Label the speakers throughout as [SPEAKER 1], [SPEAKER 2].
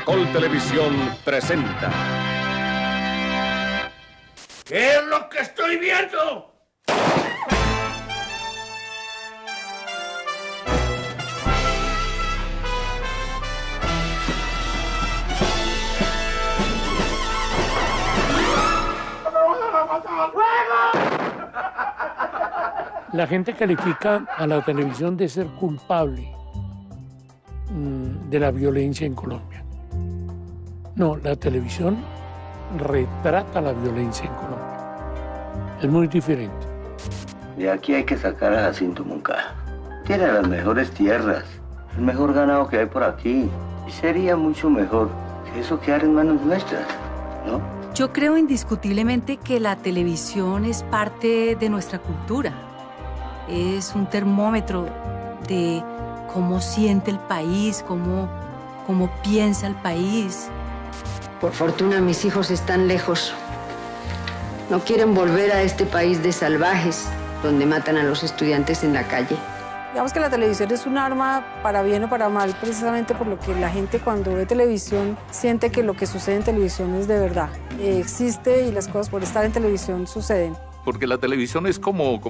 [SPEAKER 1] Caracol Televisión presenta.
[SPEAKER 2] ¿Qué es lo que estoy viendo?
[SPEAKER 3] La gente califica a la televisión de ser culpable de la violencia en Colombia. No, la televisión retrata la violencia en Colombia. Es muy diferente.
[SPEAKER 4] De aquí hay que sacar a Jacinto Moncada. Tiene las mejores tierras, el mejor ganado que hay por aquí. Y sería mucho mejor que eso quedara en manos nuestras, ¿no?
[SPEAKER 5] Yo creo indiscutiblemente que la televisión es parte de nuestra cultura. Es un termómetro de cómo siente el país, cómo piensa el país.
[SPEAKER 6] Por fortuna mis hijos están lejos. No quieren volver a este país de salvajes, donde matan a los estudiantes en la calle.
[SPEAKER 7] Digamos que la televisión es un arma para bien o para mal, precisamente por lo que la gente cuando ve televisión siente que lo que sucede en televisión es de verdad. Existe y las cosas por estar en televisión suceden.
[SPEAKER 8] Porque la televisión es como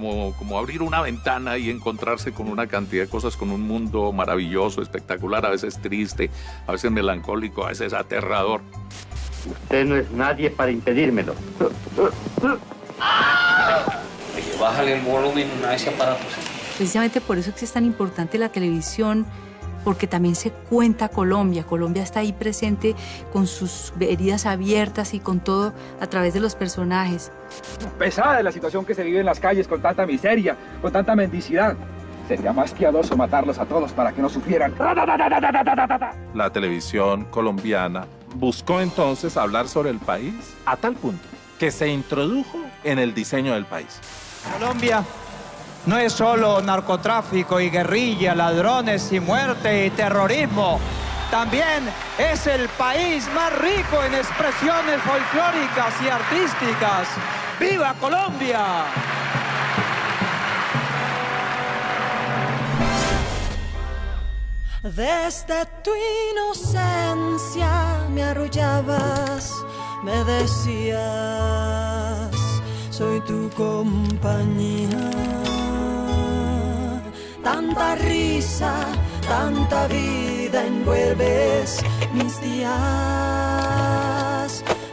[SPEAKER 8] abrir una ventana y encontrarse con una cantidad de cosas, con un mundo maravilloso, espectacular, a veces triste, a veces melancólico, a veces aterrador.
[SPEAKER 4] Usted no es nadie para impedírmelo.
[SPEAKER 9] Bájale el volumen a ese aparato.
[SPEAKER 5] Precisamente por eso es que es tan importante la televisión, porque también se cuenta Colombia. Colombia está ahí presente con sus heridas abiertas y con todo a través de los personajes.
[SPEAKER 10] Pesada de la situación que se vive en las calles con tanta miseria, con tanta mendicidad. Sería más piadoso matarlos a todos para que no sufrieran.
[SPEAKER 11] La televisión colombiana buscó entonces hablar sobre el país a tal punto que se introdujo en el diseño del país.
[SPEAKER 12] Colombia no es solo narcotráfico y guerrilla, ladrones y muerte y terrorismo. También es el país más rico en expresiones folclóricas y artísticas. ¡Viva Colombia!
[SPEAKER 13] Desde tu inocencia me arrullabas, me decías, soy tu compañía. Tanta risa, tanta vida envuelves mis días.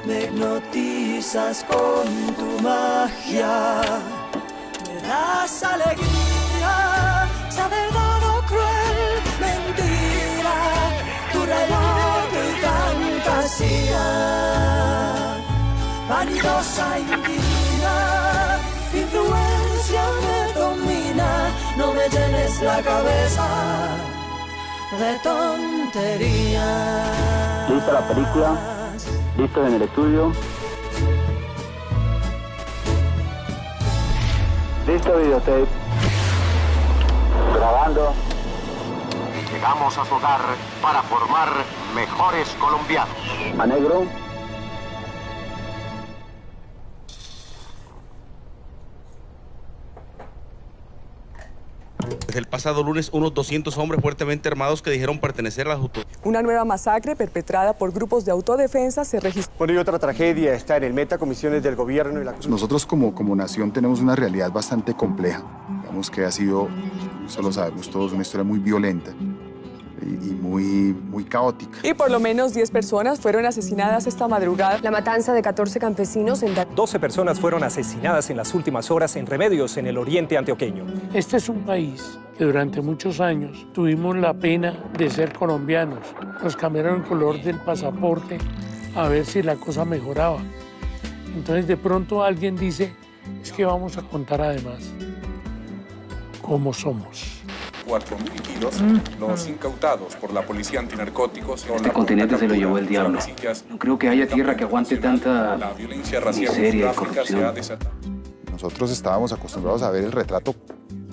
[SPEAKER 13] Me hipnotizas con tu magia. Me das alegría, sea verdad o cruel, mentira, tu relato y fantasía. Vanidosa inquina, influencia me domina. No me llenes la cabeza de tonterías.
[SPEAKER 4] ¿Lista la película? ¿Listo en el estudio? ¿Listo videotape? Grabando.
[SPEAKER 1] Llegamos a su hogar para formar mejores colombianos.
[SPEAKER 4] A negro.
[SPEAKER 14] Desde el pasado lunes, unos 200 hombres fuertemente armados que dijeron pertenecer a las autoridades.
[SPEAKER 15] Una nueva masacre perpetrada por grupos de autodefensa se registró.
[SPEAKER 16] Bueno, y otra tragedia está en el metacomisiones del gobierno y la...
[SPEAKER 17] Nosotros como nación tenemos una realidad bastante compleja. Digamos que ha sido, eso lo sabemos todos, una historia muy violenta y muy caótica.
[SPEAKER 15] Y por lo menos 10 personas fueron asesinadas esta madrugada. La matanza de 14 campesinos en...
[SPEAKER 18] 12 personas fueron asesinadas en las últimas horas en Remedios, en el oriente antioqueño.
[SPEAKER 3] Este es un país que durante muchos años tuvimos la pena de ser colombianos. Nos cambiaron el color del pasaporte a ver si la cosa mejoraba. Entonces de pronto alguien dice, es que vamos a contar además cómo somos.
[SPEAKER 19] 4.000 kilos, los incautados por la policía antinarcóticos.
[SPEAKER 20] Este continente se lo llevó el diablo. No creo que haya tierra que aguante tanta miseria y corrupción.
[SPEAKER 17] Nosotros estábamos acostumbrados a ver el retrato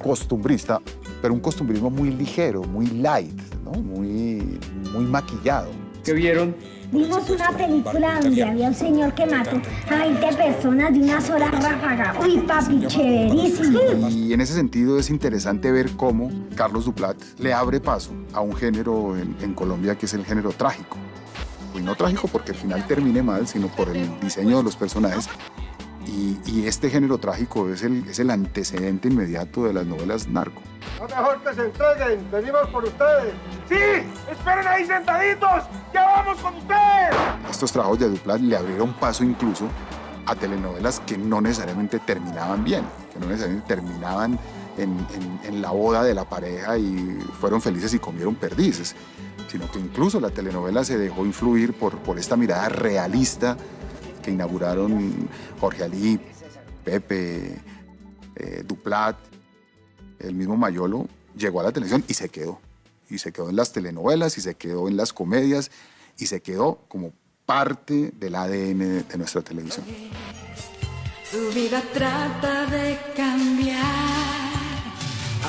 [SPEAKER 17] costumbrista, pero un costumbrismo muy ligero, muy light, ¿no? muy maquillado.
[SPEAKER 21] ¿Qué vieron?
[SPEAKER 22] Vimos una película donde había un señor que mató a 20 personas de una sola ráfaga. Uy, papi, chéverísimo.
[SPEAKER 17] Y en ese sentido es interesante ver cómo Carlos Duplat le abre paso a un género en Colombia que es el género trágico. trágico, y no trágico porque al final termine mal, sino por el diseño de los personajes. Y este género trágico es el antecedente inmediato de las novelas narco.
[SPEAKER 16] No mejor que se entreguen, venimos por ustedes.
[SPEAKER 10] ¡Sí! ¡Esperen ahí sentaditos! ¡Ya vamos con ustedes!
[SPEAKER 17] Estos trabajos de Duplat le abrieron paso incluso a telenovelas que no necesariamente terminaban bien, que no necesariamente terminaban en la boda de la pareja y fueron felices y comieron perdices, sino que incluso la telenovela se dejó influir por esta mirada realista que inauguraron Jorge Alí, Pepe, Duplat, el mismo Mayolo, llegó a la televisión y se quedó. Y se quedó en las telenovelas, y se quedó en las comedias, y se quedó como parte del ADN de nuestra televisión.
[SPEAKER 13] Tu vida trata de cambiar,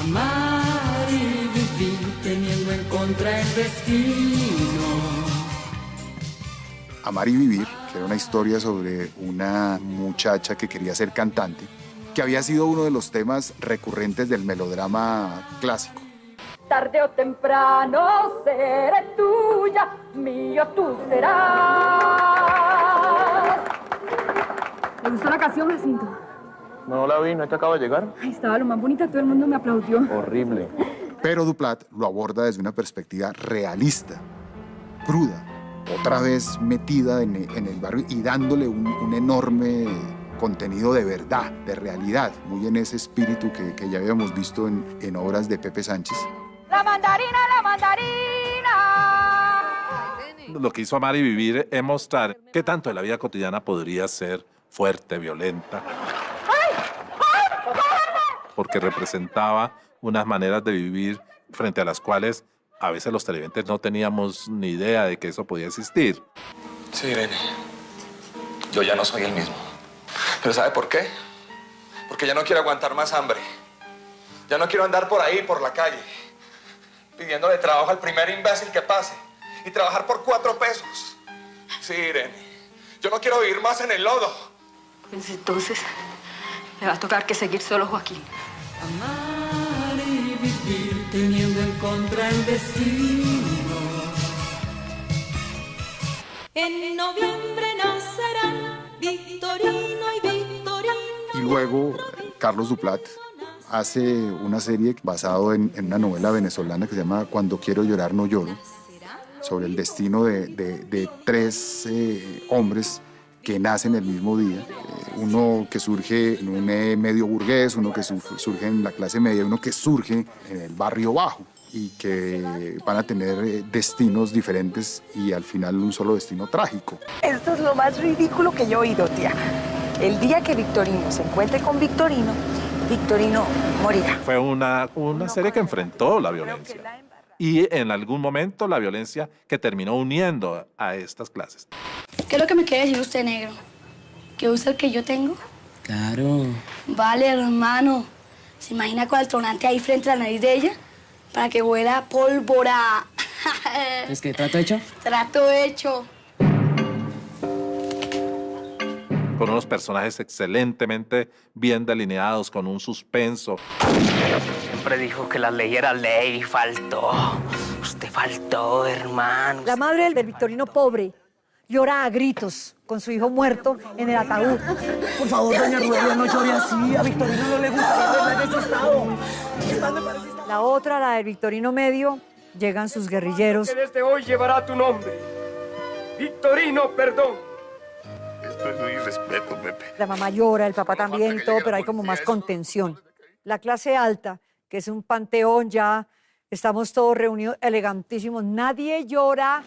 [SPEAKER 13] amar y vivir teniendo en contra el destino.
[SPEAKER 17] Amar y vivir, que era una historia sobre una muchacha que quería ser cantante, que había sido uno de los temas recurrentes del melodrama clásico.
[SPEAKER 2] Tarde o temprano seré tuya, mío tú serás.
[SPEAKER 15] ¿Le gustó la canción, Jacinto?
[SPEAKER 21] No la vi, ¿no es que acaba de llegar?
[SPEAKER 15] Ay, estaba lo más bonita, todo el mundo me aplaudió.
[SPEAKER 21] Horrible.
[SPEAKER 17] Pero Duplat lo aborda desde una perspectiva realista, cruda, otra vez metida en el barrio y dándole un enorme contenido de verdad, de realidad, muy en ese espíritu que ya habíamos visto en obras de Pepe Sánchez.
[SPEAKER 2] La mandarina, la mandarina.
[SPEAKER 11] Lo que hizo Amar y Vivir es mostrar qué tanto de la vida cotidiana podría ser fuerte, violenta, porque representaba unas maneras de vivir frente a las cuales a veces los televidentes no teníamos ni idea de que eso podía existir.
[SPEAKER 23] Sí, Irene. Yo ya no soy el mismo. ¿Pero sabe por qué? Porque ya no quiero aguantar más hambre. Ya no quiero andar por ahí, por la calle, pidiéndole trabajo al primer imbécil que pase y trabajar por 4 pesos. Sí, Irene. Yo no quiero vivir más en el lodo.
[SPEAKER 15] Pues entonces, le va a tocar que seguir solo, Joaquín.
[SPEAKER 13] Amar y vivir teniendo en contra el destino. En noviembre nacerán Victorino y Victoriano.
[SPEAKER 17] Y luego Carlos Duplat hace una serie basada en una novela venezolana que se llama Cuando quiero llorar no lloro, sobre el destino de 3 hombres que nacen el mismo día. Uno que surge en un medio burgués, uno que surge en la clase media, uno que surge en el barrio bajo y que van a tener destinos diferentes y al final un solo destino trágico.
[SPEAKER 24] Esto es lo más ridículo que yo he oído, tía. El día que Victorino se encuentre con Victorino, Victorino morirá.
[SPEAKER 11] Fue una serie que enfrentó la violencia y en algún momento la violencia que terminó uniendo a estas clases.
[SPEAKER 25] ¿Qué es lo que me quiere decir usted, negro? ¿Que usa el que yo tengo?
[SPEAKER 26] Claro.
[SPEAKER 25] Vale, hermano. ¿Se imagina con el tronante ahí frente a la nariz de ella? Para que huela pólvora.
[SPEAKER 26] ¿Es que trato hecho?
[SPEAKER 25] Trato hecho.
[SPEAKER 11] Con unos personajes excelentemente bien delineados, con un suspenso.
[SPEAKER 27] Siempre dijo que la ley era ley y faltó. Usted faltó, hermano.
[SPEAKER 28] La madre del Victorino pobre llora a gritos con su hijo muerto en el ataúd.
[SPEAKER 29] Por favor, doña Rubelia, no llore así. A Victorino no le gusta verla en ese estado.
[SPEAKER 28] La otra, la del Victorino medio, llegan sus guerrilleros.
[SPEAKER 10] Que desde hoy llevará tu nombre. Victorino, perdón.
[SPEAKER 28] Esto es un irrespeto, Pepe. La mamá llora, el papá también y todo, pero hay como más contención. La clase alta, que es un panteón ya, estamos todos reunidos, elegantísimos, nadie llora.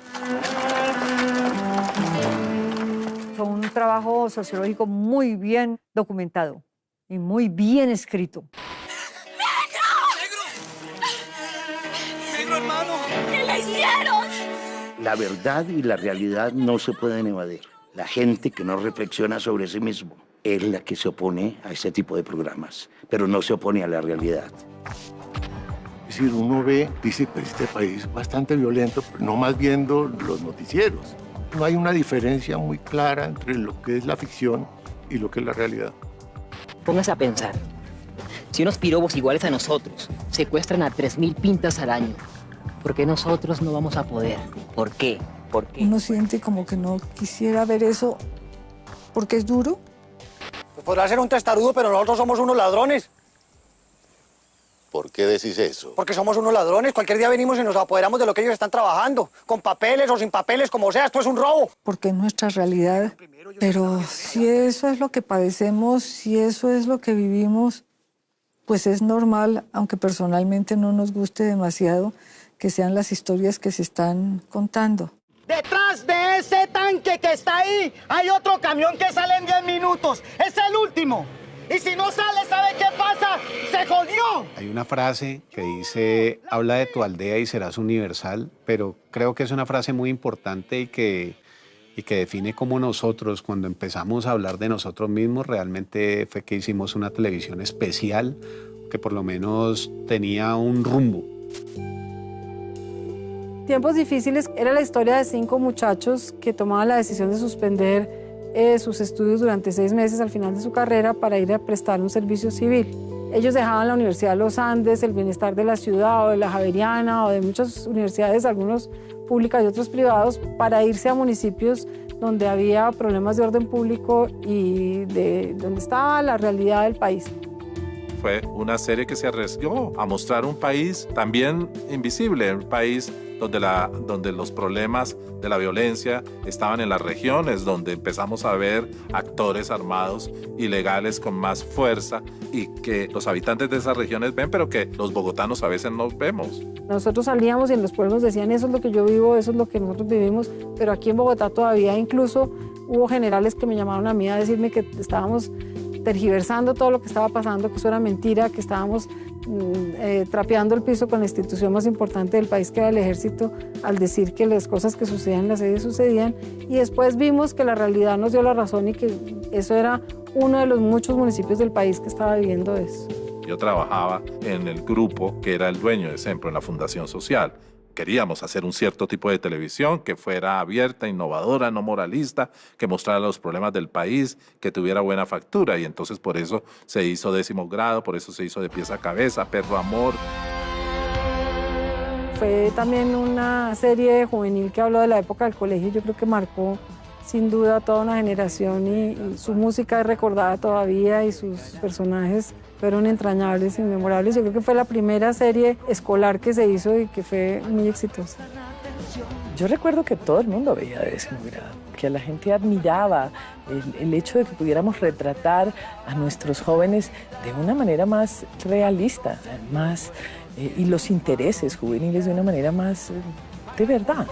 [SPEAKER 28] Fue un trabajo sociológico muy bien documentado y muy bien escrito.
[SPEAKER 13] ¡Negro, hermano! ¿Qué le hicieron?
[SPEAKER 4] La verdad y la realidad no se pueden evadir. La gente que no reflexiona sobre sí mismo es la que se opone a ese tipo de programas, pero no se opone a la realidad.
[SPEAKER 30] Es decir, uno ve, dice, pues este país es bastante violento, pero no más viendo los noticieros. No hay una diferencia muy clara entre lo que es la ficción y lo que es la realidad.
[SPEAKER 26] Póngase a pensar. Si unos pirobos iguales a nosotros secuestran a 3.000 pintas al año, ¿por qué nosotros no vamos a poder? ¿Por qué? ¿Por qué?
[SPEAKER 28] Uno siente como que no quisiera ver eso porque es duro.
[SPEAKER 29] Pues podrá ser un testarudo, pero nosotros somos unos ladrones.
[SPEAKER 30] ¿Por qué decís eso?
[SPEAKER 29] Porque somos unos ladrones. Cualquier día venimos y nos apoderamos de lo que ellos están trabajando. Con papeles o sin papeles, como sea, esto es un robo.
[SPEAKER 28] Porque es nuestra realidad. Pero si eso es lo que padecemos, si eso es lo que vivimos, pues es normal, aunque personalmente no nos guste demasiado, que sean las historias que se están contando.
[SPEAKER 29] Detrás de ese tanque que está ahí, hay otro camión que sale en 10 minutos. Es el último. Y si no sale, ¿sabe qué pasa? ¡Se jodió!
[SPEAKER 1] Hay una frase que dice, habla de tu aldea y serás universal, pero creo que es una frase muy importante y que define cómo nosotros, cuando empezamos a hablar de nosotros mismos, realmente fue que hicimos una televisión especial que por lo menos tenía un rumbo.
[SPEAKER 28] Tiempos difíciles era la historia de 5 muchachos que tomaban la decisión de suspender sus estudios durante 6 meses al final de su carrera para ir a prestar un servicio civil. Ellos dejaban la Universidad de los Andes, el Bienestar de la Ciudad o de la Javeriana o de muchas universidades, algunos públicas y otros privados, para irse a municipios donde había problemas de orden público y de donde estaba la realidad del país.
[SPEAKER 11] Fue una serie que se arriesgó a mostrar un país también invisible, un país donde los problemas de la violencia estaban en las regiones, donde empezamos a ver actores armados ilegales con más fuerza y que los habitantes de esas regiones ven, pero que los bogotanos a veces no vemos.
[SPEAKER 28] Nosotros salíamos y en los pueblos decían, eso es lo que yo vivo, eso es lo que nosotros vivimos, pero aquí en Bogotá todavía incluso hubo generales que me llamaron a mí a decirme que estábamos tergiversando todo lo que estaba pasando, que eso era mentira, que estábamos trapeando el piso con la institución más importante del país, que era el ejército, al decir que las cosas que sucedían en la sede sucedían. Y después vimos que la realidad nos dio la razón y que eso era uno de los muchos municipios del país que estaba viviendo eso.
[SPEAKER 11] Yo trabajaba en el grupo que era el dueño de Sempro, en la Fundación Social. Queríamos hacer un cierto tipo de televisión que fuera abierta, innovadora, no moralista, que mostrara los problemas del país, que tuviera buena factura. Y entonces por eso se hizo 10º Grado, por eso se hizo De Pies a Cabeza, Perro Amor.
[SPEAKER 28] Fue también una serie juvenil que habló de la época del colegio. Yo creo que marcó sin duda toda una generación y su música es recordada todavía y sus personajes fueron entrañables y memorables. Yo creo que fue la primera serie escolar que se hizo y que fue muy exitosa.
[SPEAKER 3] Yo recuerdo que todo el mundo veía 10º Grado, que la gente admiraba el hecho de que pudiéramos retratar a nuestros jóvenes de una manera más realista, más, y los intereses juveniles de una manera más de verdad.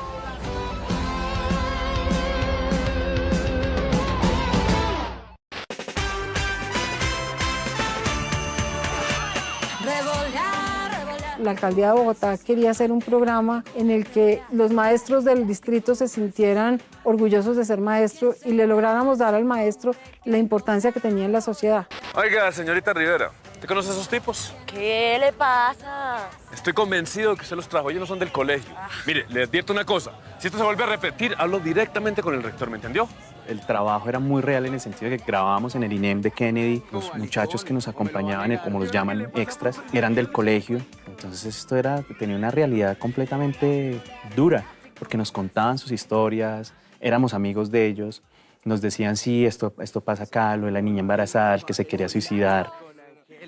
[SPEAKER 28] La alcaldía de Bogotá quería hacer un programa en el que los maestros del distrito se sintieran orgullosos de ser maestros y le lográramos dar al maestro la importancia que tenía en la sociedad.
[SPEAKER 5] Oiga, señorita Rivera, ¿usted conoce a esos tipos?
[SPEAKER 25] ¿Qué le pasa?
[SPEAKER 5] Estoy convencido que usted los trajo, ellos no son del colegio. Mire, le advierto una cosa, si esto se vuelve a repetir, hablo directamente con el rector, ¿me entendió?
[SPEAKER 1] El trabajo era muy real en el sentido de que grabábamos en el INEM de Kennedy. Los muchachos que nos acompañaban, como los llaman, extras, eran del colegio. Entonces esto tenía una realidad completamente dura, porque nos contaban sus historias, éramos amigos de ellos, nos decían, sí, esto pasa acá, lo de la niña embarazada, el que se quería suicidar.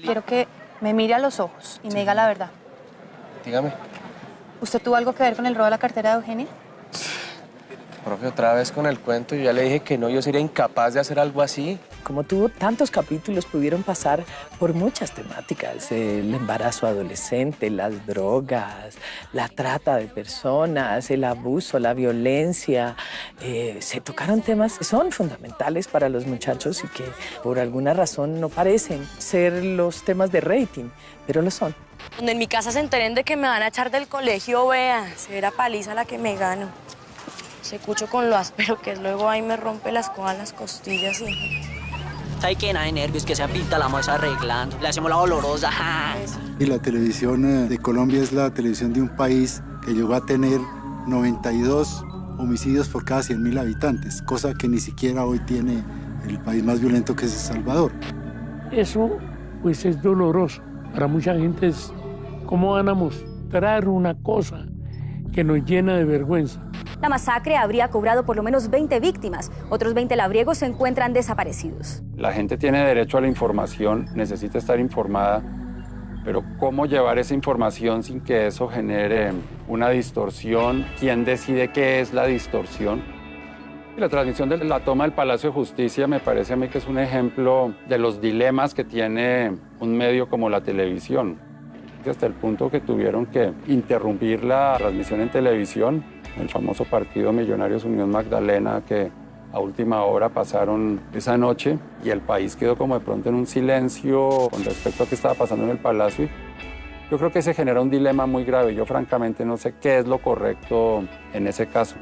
[SPEAKER 6] Quiero que me mire a los ojos y me diga la verdad.
[SPEAKER 21] Dígame.
[SPEAKER 6] ¿Usted tuvo algo que ver con el robo de la cartera de Eugenia?
[SPEAKER 21] Profe, otra vez con el cuento, yo ya le dije que no, yo sería incapaz de hacer algo así.
[SPEAKER 3] Como tuvo tantos capítulos, pudieron pasar por muchas temáticas. El embarazo adolescente, las drogas, la trata de personas, el abuso, la violencia. Se tocaron temas que son fundamentales para los muchachos y que por alguna razón no parecen ser los temas de rating, pero lo son.
[SPEAKER 25] Cuando en mi casa se enteren de que me van a echar del colegio, vea, será paliza la que me gano. Se cucho con lo áspero que es, luego ahí me rompe las cojas, las costillas y...
[SPEAKER 26] Está llena de nervios, que se pinta, la vamos arreglando, le hacemos la olorosa.
[SPEAKER 7] Y la televisión de Colombia es la televisión de un país que llegó a tener 92 homicidios por cada 100.000 habitantes, cosa que ni siquiera hoy tiene el país más violento que es El Salvador.
[SPEAKER 8] Eso pues es doloroso. Para mucha gente es cómo van a mostrar una cosa que nos llena de vergüenza.
[SPEAKER 2] La masacre habría cobrado por lo menos 20 víctimas. Otros 20 labriegos se encuentran desaparecidos.
[SPEAKER 9] La gente tiene derecho a la información, necesita estar informada, pero ¿cómo llevar esa información sin que eso genere una distorsión? ¿Quién decide qué es la distorsión? Y la transmisión de la toma del Palacio de Justicia me parece a mí que es un ejemplo de los dilemas que tiene un medio como la televisión. Hasta el punto que tuvieron que interrumpir la transmisión en televisión, el famoso partido Millonarios Unión Magdalena, que a última hora pasaron esa noche, y el país quedó como de pronto en un silencio con respecto a qué estaba pasando en el Palacio. Yo creo que se genera un dilema muy grave. Yo francamente no sé qué es lo correcto en ese caso.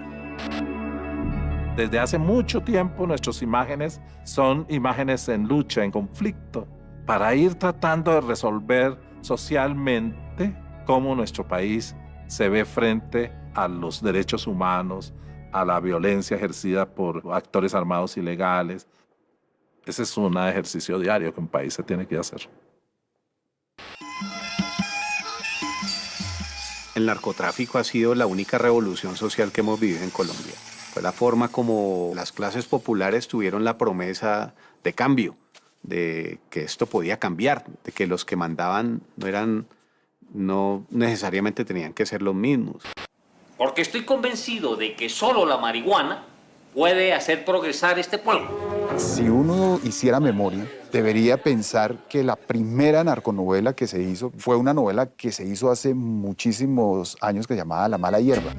[SPEAKER 11] Desde hace mucho tiempo nuestras imágenes son imágenes en lucha, en conflicto, para ir tratando de resolver socialmente cómo nuestro país se ve frente a los derechos humanos, a la violencia ejercida por actores armados ilegales. Ese es un ejercicio diario que un país se tiene que hacer.
[SPEAKER 12] El narcotráfico ha sido la única revolución social que hemos vivido en Colombia. Fue la forma como las clases populares tuvieron la promesa de cambio, de que esto podía cambiar, de que los que mandaban no necesariamente tenían que ser los mismos.
[SPEAKER 27] Porque estoy convencido de que solo la marihuana puede hacer progresar este pueblo.
[SPEAKER 17] Si uno hiciera memoria, debería pensar que la primera narconovela que se hizo fue una novela que se hizo hace muchísimos años que se llamaba La Mala Hierba.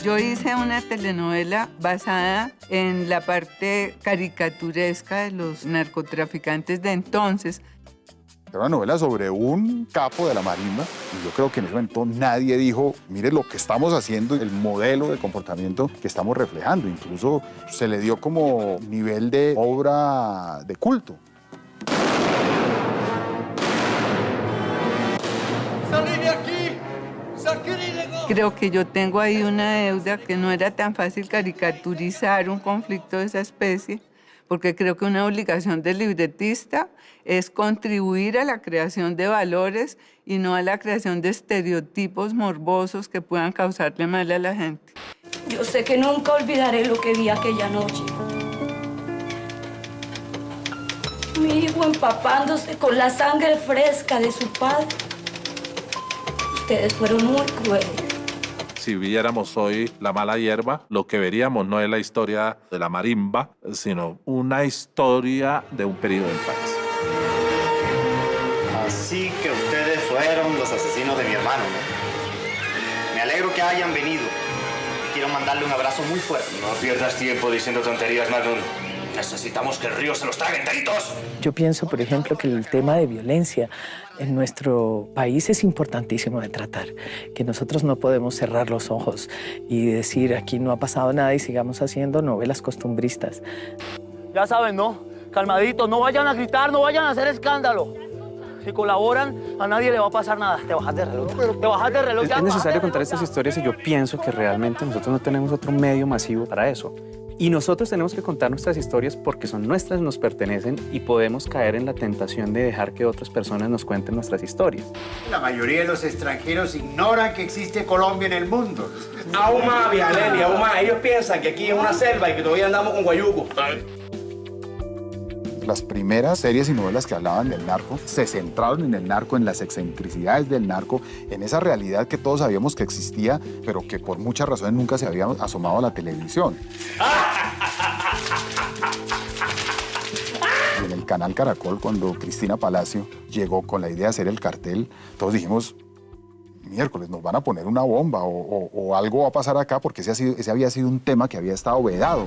[SPEAKER 14] Yo hice una telenovela basada en la parte caricaturesca de los narcotraficantes de entonces.
[SPEAKER 17] Era una novela sobre un capo de la marimba y yo creo que en ese momento nadie dijo, mire lo que estamos haciendo, el modelo de comportamiento que estamos reflejando. Incluso se le dio como nivel de obra de culto.
[SPEAKER 14] ¡Salí de aquí! Creo que yo tengo ahí una deuda que no era tan fácil caricaturizar un conflicto de esa especie, porque creo que una obligación del libretista es contribuir a la creación de valores y no a la creación de estereotipos morbosos que puedan causarle mal a la gente.
[SPEAKER 16] Yo sé que nunca olvidaré lo que vi aquella noche. Mi hijo empapándose con la sangre fresca de su padre. Ustedes fueron muy crueles.
[SPEAKER 11] Si viéramos hoy La Mala Hierba, lo que veríamos no es la historia de la marimba, sino una historia de un periodo del país.
[SPEAKER 18] Así que ustedes fueron los asesinos de mi hermano, ¿no? Me alegro que hayan venido. Quiero mandarle un abrazo muy fuerte.
[SPEAKER 19] No pierdas tiempo diciendo tonterías, Magnum. Necesitamos que el río se los trague enteritos.
[SPEAKER 3] Yo pienso, por ejemplo, que el tema de violencia en nuestro país es importantísimo de tratar, que nosotros no podemos cerrar los ojos y decir aquí no ha pasado nada y sigamos haciendo novelas costumbristas.
[SPEAKER 20] Ya saben, ¿no? Calmaditos, no vayan a gritar, no vayan a hacer escándalo. Si colaboran, a nadie le va a pasar nada. Te bajas de reloj. Te bajas de reloj.
[SPEAKER 1] Es necesario contar estas historias y yo pienso que realmente nosotros no tenemos otro medio masivo para eso. Y nosotros tenemos que contar nuestras historias porque son nuestras, nos pertenecen y podemos caer en la tentación de dejar que otras personas nos cuenten nuestras historias.
[SPEAKER 22] La mayoría de los extranjeros ignoran que existe Colombia en el mundo.
[SPEAKER 23] Auma, Vialeli, auma. Ellos piensan que aquí es una selva y que todavía andamos con guayuco.
[SPEAKER 17] Las primeras series y novelas que hablaban del narco se centraron en el narco, en las excentricidades del narco, en esa realidad que todos sabíamos que existía, pero que por muchas razones nunca se había asomado a la televisión. Y en el canal Caracol, cuando Cristina Palacio llegó con la idea de hacer el cartel, todos dijimos, miércoles, nos van a poner una bomba o algo va a pasar acá, porque ese había sido un tema que había estado vedado.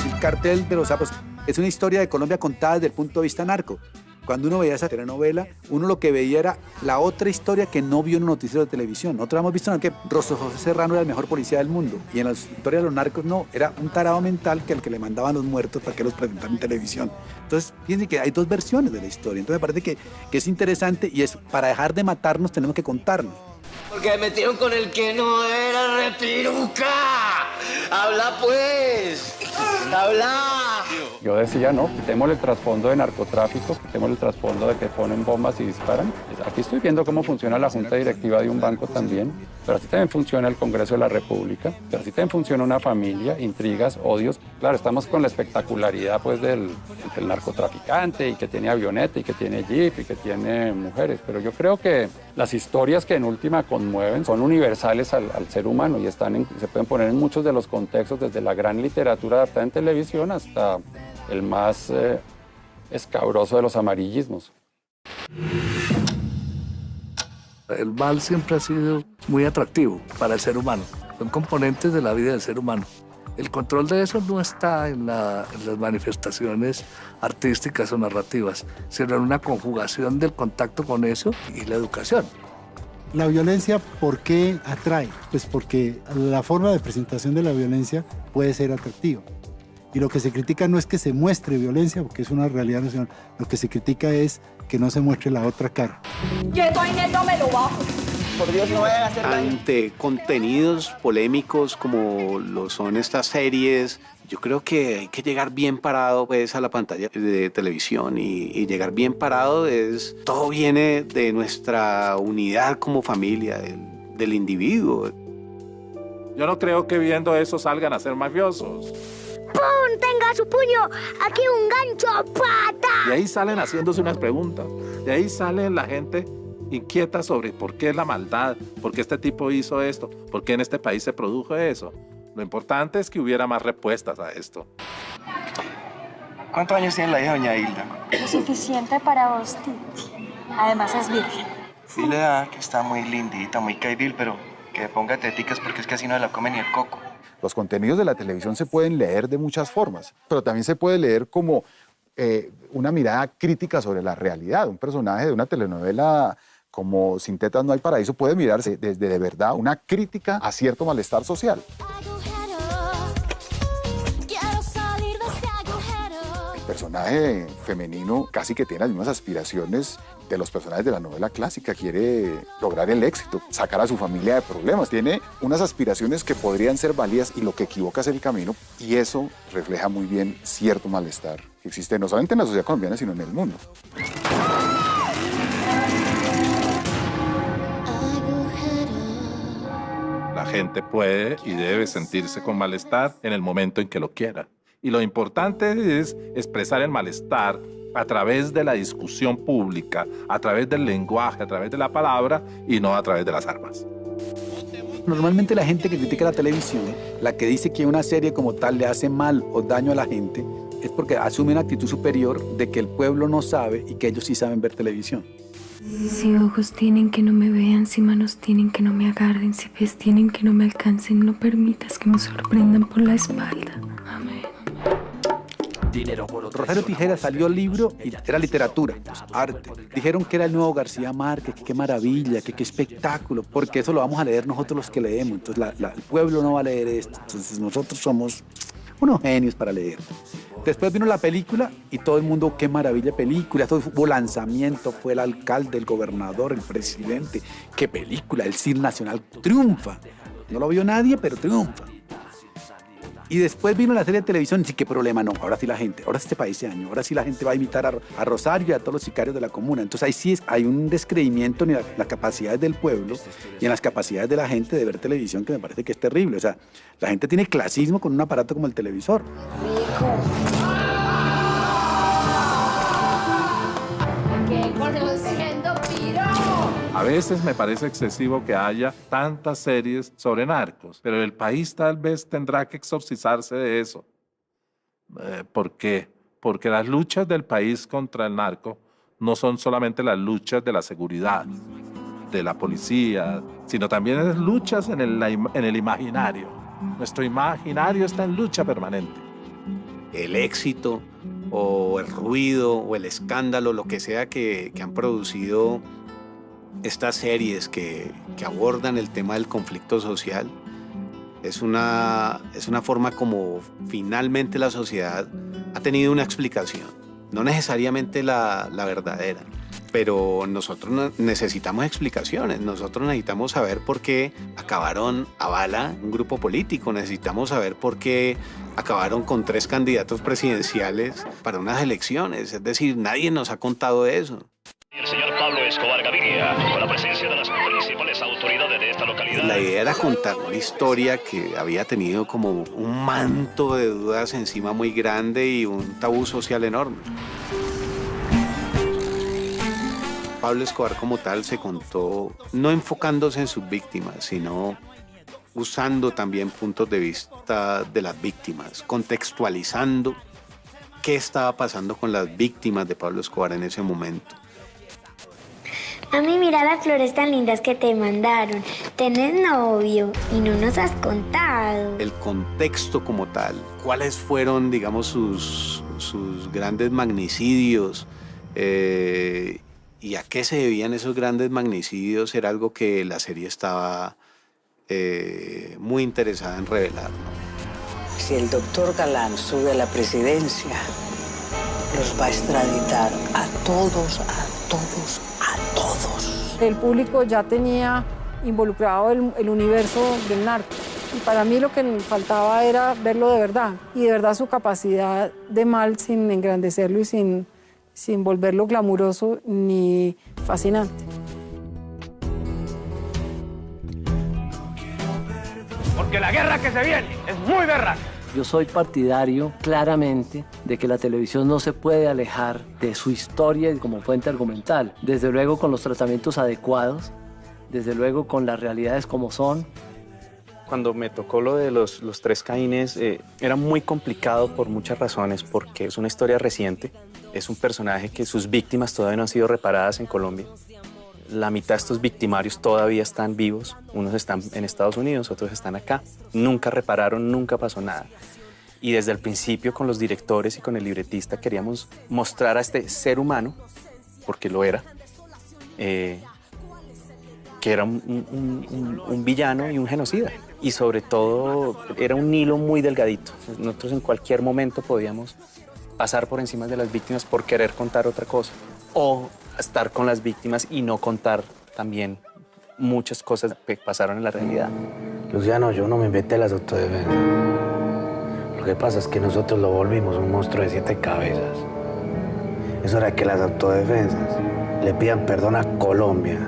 [SPEAKER 31] El cartel de los sapos es una historia de Colombia contada desde el punto de vista narco. Cuando uno veía esa telenovela, uno lo que veía era la otra historia que no vio en un noticiero de televisión. Nosotros hemos visto que Rostro José Serrano era el mejor policía del mundo y en la historia de los narcos no, era un tarado mental que al que le mandaban los muertos para que los presentaran en televisión. Entonces, fíjense que hay dos versiones de la historia. Entonces, me parece que es interesante y es para dejar de matarnos tenemos que contarnos.
[SPEAKER 23] Porque me metieron con el que no era repiruca. ¡Habla pues! ¡Habla!
[SPEAKER 9] Yo decía, no, quitemos el trasfondo de narcotráfico, quitemos el trasfondo de que ponen bombas y disparan. Aquí estoy viendo cómo funciona la junta directiva de un banco también, pero así también funciona el Congreso de la República, pero así también funciona una familia, intrigas, odios. Claro, estamos con la espectacularidad pues del narcotraficante y que tiene avioneta y que tiene jeep y que tiene mujeres, pero yo creo que las historias que en última conmueven son universales al ser humano y se pueden poner en muchos de los contextos, desde la gran literatura adaptada en televisión hasta el más escabroso de los amarillismos.
[SPEAKER 8] El mal siempre ha sido muy atractivo para el ser humano. Son componentes de la vida del ser humano. El control de eso no está en las manifestaciones artísticas o narrativas, sino en una conjugación del contacto con eso y la educación.
[SPEAKER 7] La violencia, ¿por qué atrae? Pues porque la forma de presentación de la violencia puede ser atractiva. Y lo que se critica no es que se muestre violencia, porque es una realidad nacional. Lo que se critica es que no se muestre la otra cara.
[SPEAKER 16] Quieto ahí, neto, me lo bajo.
[SPEAKER 26] Por Dios, no vayan a hacer daño.
[SPEAKER 12] Ante contenidos polémicos como lo son estas series, yo creo que hay que llegar bien parado pues, a la pantalla de televisión y llegar bien parado todo viene de nuestra unidad como familia, del individuo.
[SPEAKER 11] Yo no creo que viendo eso salgan a ser mafiosos.
[SPEAKER 4] ¡Pum! ¡Tenga su puño! ¡Aquí un gancho! ¡Pata!
[SPEAKER 11] De ahí salen haciéndose unas preguntas. De ahí sale la gente inquieta sobre por qué la maldad, por qué este tipo hizo esto, por qué en este país se produjo eso. Lo importante es que hubiera más respuestas a esto.
[SPEAKER 5] ¿Cuántos años tiene la hija doña Hilda?
[SPEAKER 4] Lo suficiente para vos, Titi. Además es virgen.
[SPEAKER 5] Sí le da que está muy lindita, muy caibil, pero que ponga teticas porque es que así no la come ni el coco.
[SPEAKER 17] Los contenidos de la televisión se pueden leer de muchas formas, pero también se puede leer como una mirada crítica sobre la realidad. Un personaje de una telenovela como Sin tetas no hay paraíso puede mirarse desde de verdad una crítica a cierto malestar social. El personaje femenino casi que tiene las mismas aspiraciones de los personajes de la novela clásica. Quiere lograr el éxito, sacar a su familia de problemas. Tiene unas aspiraciones que podrían ser válidas y lo que equivoca es el camino. Y eso refleja muy bien cierto malestar que existe no solamente en la sociedad colombiana, sino en el mundo.
[SPEAKER 11] La gente puede y debe sentirse con malestar en el momento en que lo quiera. Y lo importante es expresar el malestar a través de la discusión pública, a través del lenguaje, a través de la palabra y no a través de las armas.
[SPEAKER 31] Normalmente la gente que critica la televisión, la que dice que una serie como tal le hace mal o daño a la gente, es porque asume una actitud superior de que el pueblo no sabe y que ellos sí saben ver televisión.
[SPEAKER 6] Si ojos tienen que no me vean, si manos tienen que no me agarren, si pies tienen que no me alcancen, no permitas que me sorprendan por la espalda. Amén.
[SPEAKER 31] Rosario Tijeras salió el libro y era literatura, arte. Dijeron que era el nuevo García Márquez, que qué maravilla, que qué espectáculo, porque eso lo vamos a leer nosotros los que leemos. Entonces el pueblo no va a leer esto, entonces nosotros somos unos genios para leer. Después vino la película y todo el mundo, qué maravilla película, todo hubo lanzamiento, fue el alcalde, el gobernador, el presidente, qué película, el cine nacional triunfa. No lo vio nadie, pero triunfa. Y después vino la serie de televisión, sí, qué problema, no, ahora sí la gente, ahora este país se dañó, ahora sí la gente va a imitar a Rosario y a todos los sicarios de la comuna. Entonces ahí sí hay un descreimiento en las capacidades del pueblo y en las capacidades de la gente de ver televisión que me parece que es terrible. O sea, la gente tiene clasismo con un aparato como el televisor.
[SPEAKER 11] A veces me parece excesivo que haya tantas series sobre narcos, pero el país tal vez tendrá que exorcizarse de eso. ¿Por qué? Porque las luchas del país contra el narco no son solamente las luchas de la seguridad, de la policía, sino también las luchas en el imaginario. Nuestro imaginario está en lucha permanente.
[SPEAKER 12] El éxito o el ruido o el escándalo, lo que sea que han producido estas series que abordan el tema del conflicto social, es una forma como finalmente la sociedad ha tenido una explicación, no necesariamente la verdadera, Pero nosotros necesitamos explicaciones, nosotros necesitamos saber por qué acabaron a bala un grupo político, necesitamos saber por qué acabaron con 3 candidatos presidenciales para unas elecciones, es decir, nadie nos ha contado eso.
[SPEAKER 2] El señor Pablo Escobar Gaviria, con la presencia de las principales autoridades de esta localidad.
[SPEAKER 12] La idea era contar una historia que había tenido como un manto de dudas encima muy grande y un tabú social enorme. Pablo Escobar como tal se contó no enfocándose en sus víctimas, sino usando también puntos de vista de las víctimas, contextualizando qué estaba pasando con las víctimas de Pablo Escobar en ese momento.
[SPEAKER 4] Mami, mira las flores tan lindas que te mandaron. Tenés novio y no nos has contado.
[SPEAKER 12] El contexto como tal, cuáles fueron, digamos, sus grandes magnicidios, y a qué se debían esos grandes magnicidios, era algo que la serie estaba muy interesada en revelar, ¿no?
[SPEAKER 10] Si el doctor Galán sube a la presidencia, los va a extraditar a todos, a todos, a todos.
[SPEAKER 13] El público ya tenía involucrado el universo del narco. Y para mí lo que faltaba era verlo de verdad. Y de verdad su capacidad de mal sin engrandecerlo y sin volverlo glamuroso ni fascinante.
[SPEAKER 20] Porque la guerra que se viene es muy berraca.
[SPEAKER 15] Yo soy partidario claramente de que la televisión no se puede alejar de su historia como fuente argumental. Desde luego con los tratamientos adecuados, desde luego con las realidades como son.
[SPEAKER 1] Cuando me tocó lo de los 3 Caínes, era muy complicado por muchas razones, porque es una historia reciente. Es un personaje que sus víctimas todavía no han sido reparadas en Colombia. La mitad de estos victimarios todavía están vivos. Unos están en Estados Unidos, otros están acá. Nunca repararon, nunca pasó nada. Y desde el principio con los directores y con el libretista queríamos mostrar a este ser humano, porque lo era, que era un villano y un genocida. Y sobre todo era un hilo muy delgadito. Nosotros en cualquier momento podíamos pasar por encima de las víctimas por querer contar otra cosa. O estar con las víctimas y no contar también muchas cosas que pasaron en la realidad.
[SPEAKER 21] Luciano, yo no me inventé las autodefensas. Lo que pasa es que nosotros lo volvimos un monstruo de 7 cabezas. Es hora de que las autodefensas le pidan perdón a Colombia.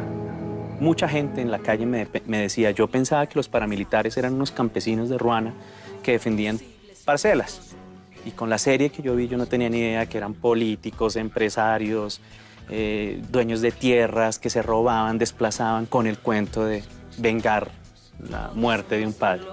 [SPEAKER 1] Mucha gente en la calle me decía, yo pensaba que los paramilitares eran unos campesinos de Ruana que defendían parcelas. Y con la serie que yo vi, yo no tenía ni idea que eran políticos, empresarios, dueños de tierras que se robaban, desplazaban con el cuento de vengar la muerte de un padre.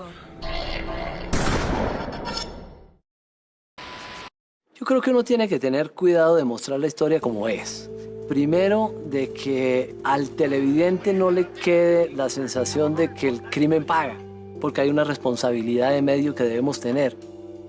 [SPEAKER 15] Yo creo que uno tiene que tener cuidado de mostrar la historia como es. Primero, de que al televidente no le quede la sensación de que el crimen paga, porque hay una responsabilidad de medio que debemos tener.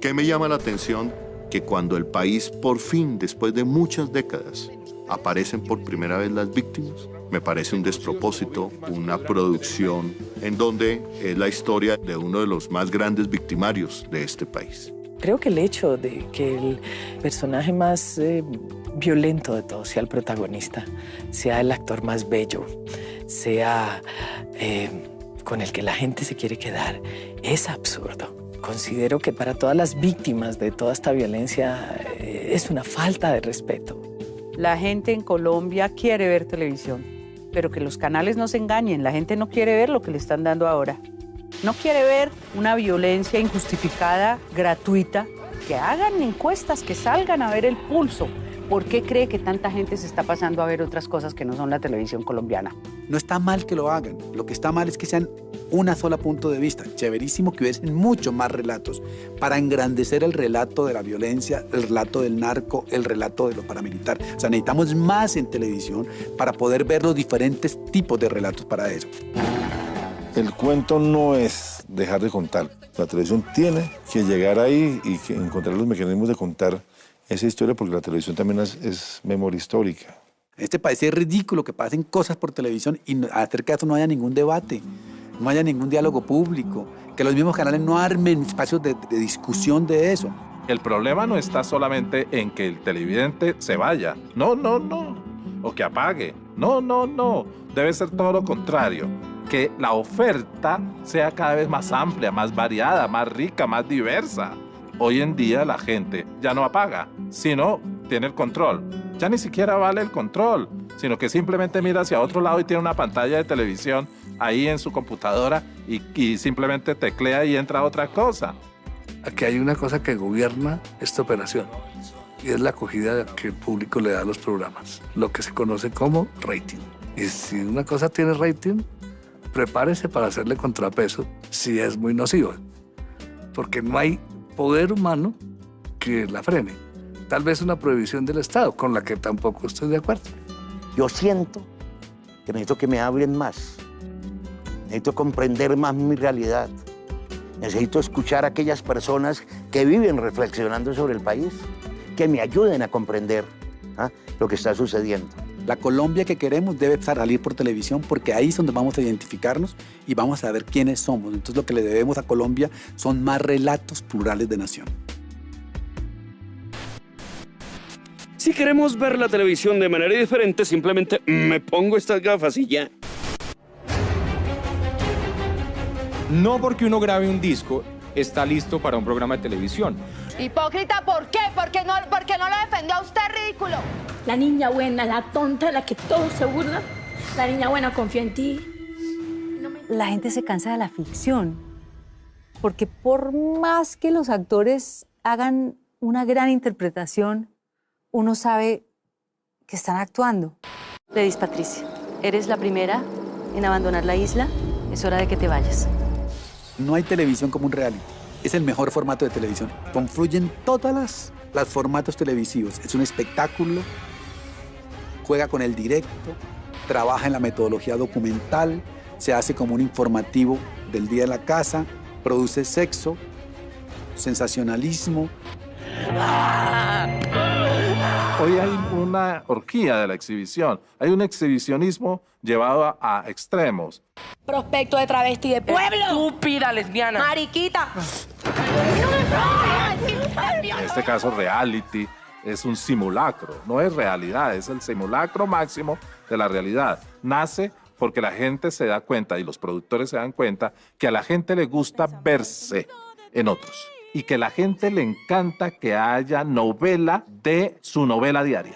[SPEAKER 24] ¿Qué me llama la atención? Que cuando el país, por fin, después de muchas décadas, aparecen por primera vez las víctimas, me parece un despropósito, una producción en donde es la historia de uno de los más grandes victimarios de este país.
[SPEAKER 3] Creo que el hecho de que el personaje más violento de todos sea el protagonista, sea el actor más bello, sea con el que la gente se quiere quedar, es absurdo. Considero que para todas las víctimas de toda esta violencia es una falta de respeto.
[SPEAKER 25] La gente en Colombia quiere ver televisión, pero que los canales no se engañen. La gente no quiere ver lo que le están dando ahora. No quiere ver una violencia injustificada, gratuita. Que hagan encuestas, que salgan a ver el pulso. ¿Por qué cree que tanta gente se está pasando a ver otras cosas que no son la televisión colombiana?
[SPEAKER 31] No está mal que lo hagan. Lo que está mal es que sean una sola punto de vista. Chéverísimo que hubiesen muchos más relatos para engrandecer el relato de la violencia, el relato del narco, el relato de lo paramilitar. O sea, necesitamos más en televisión para poder ver los diferentes tipos de relatos para eso. El cuento no es dejar de contar. La televisión tiene que llegar ahí y que encontrar los mecanismos de contar esa historia, porque la televisión también es memoria histórica. En este país es ridículo que pasen cosas por televisión y acerca de eso no haya ningún debate, no haya ningún diálogo público, que los mismos canales no armen espacios de discusión de eso.
[SPEAKER 11] El problema no está solamente en que el televidente se vaya. No. o que apague. No, no, no. Debe ser todo lo contrario. Que la oferta sea cada vez más amplia, más variada, más rica, más diversa. Hoy en día la gente ya no apaga, sino tiene el control. Ya ni siquiera vale el control, sino que simplemente mira hacia otro lado y tiene una pantalla de televisión ahí en su computadora y simplemente teclea y entra otra cosa.
[SPEAKER 8] Aquí hay una cosa que gobierna esta operación y es la acogida que el público le da a los programas, lo que se conoce como rating. Y si una cosa tiene rating, prepárese para hacerle contrapeso si es muy nociva, porque no hay poder humano que la frene. Tal vez una prohibición del Estado, con la que tampoco estoy de acuerdo.
[SPEAKER 21] Yo siento que necesito que me hablen más. Necesito comprender más mi realidad. Necesito escuchar a aquellas personas que viven reflexionando sobre el país, que me ayuden a comprender lo que está sucediendo.
[SPEAKER 31] La Colombia que queremos debe salir por televisión porque ahí es donde vamos a identificarnos y vamos a ver quiénes somos. Entonces lo que le debemos a Colombia son más relatos plurales de nación.
[SPEAKER 9] Si queremos ver la televisión de manera diferente, simplemente me pongo estas gafas y ya.
[SPEAKER 14] No porque uno grabe un disco está listo para un programa de televisión.
[SPEAKER 18] Hipócrita, ¿por qué? Porque no lo defendió a usted, ridículo.
[SPEAKER 16] La niña buena, la tonta de la que todos se burlan. La niña buena confía en ti.
[SPEAKER 19] La gente se cansa de la ficción, porque por más que los actores hagan una gran interpretación, uno sabe que están actuando.
[SPEAKER 22] Ledis Patricia, eres la primera en abandonar la isla. Es hora de que te vayas.
[SPEAKER 31] No hay televisión como un reality. Es el mejor formato de televisión. Confluyen todas las formatos televisivos. Es un espectáculo, juega con el directo, trabaja en la metodología documental, se hace como un informativo del día de la casa, produce sexo, sensacionalismo.
[SPEAKER 11] Hoy hay una orgía de la exhibición. Hay un exhibicionismo llevado a extremos.
[SPEAKER 18] Prospecto de travesti de pueblo.
[SPEAKER 20] Estúpida lesbiana.
[SPEAKER 18] Mariquita.
[SPEAKER 11] En este caso, reality es un simulacro. No es realidad, es el simulacro máximo de la realidad. Nace porque la gente se da cuenta y los productores se dan cuenta que a la gente le gusta verse en otros. Y que a la gente le encanta que haya novela de su novela diaria.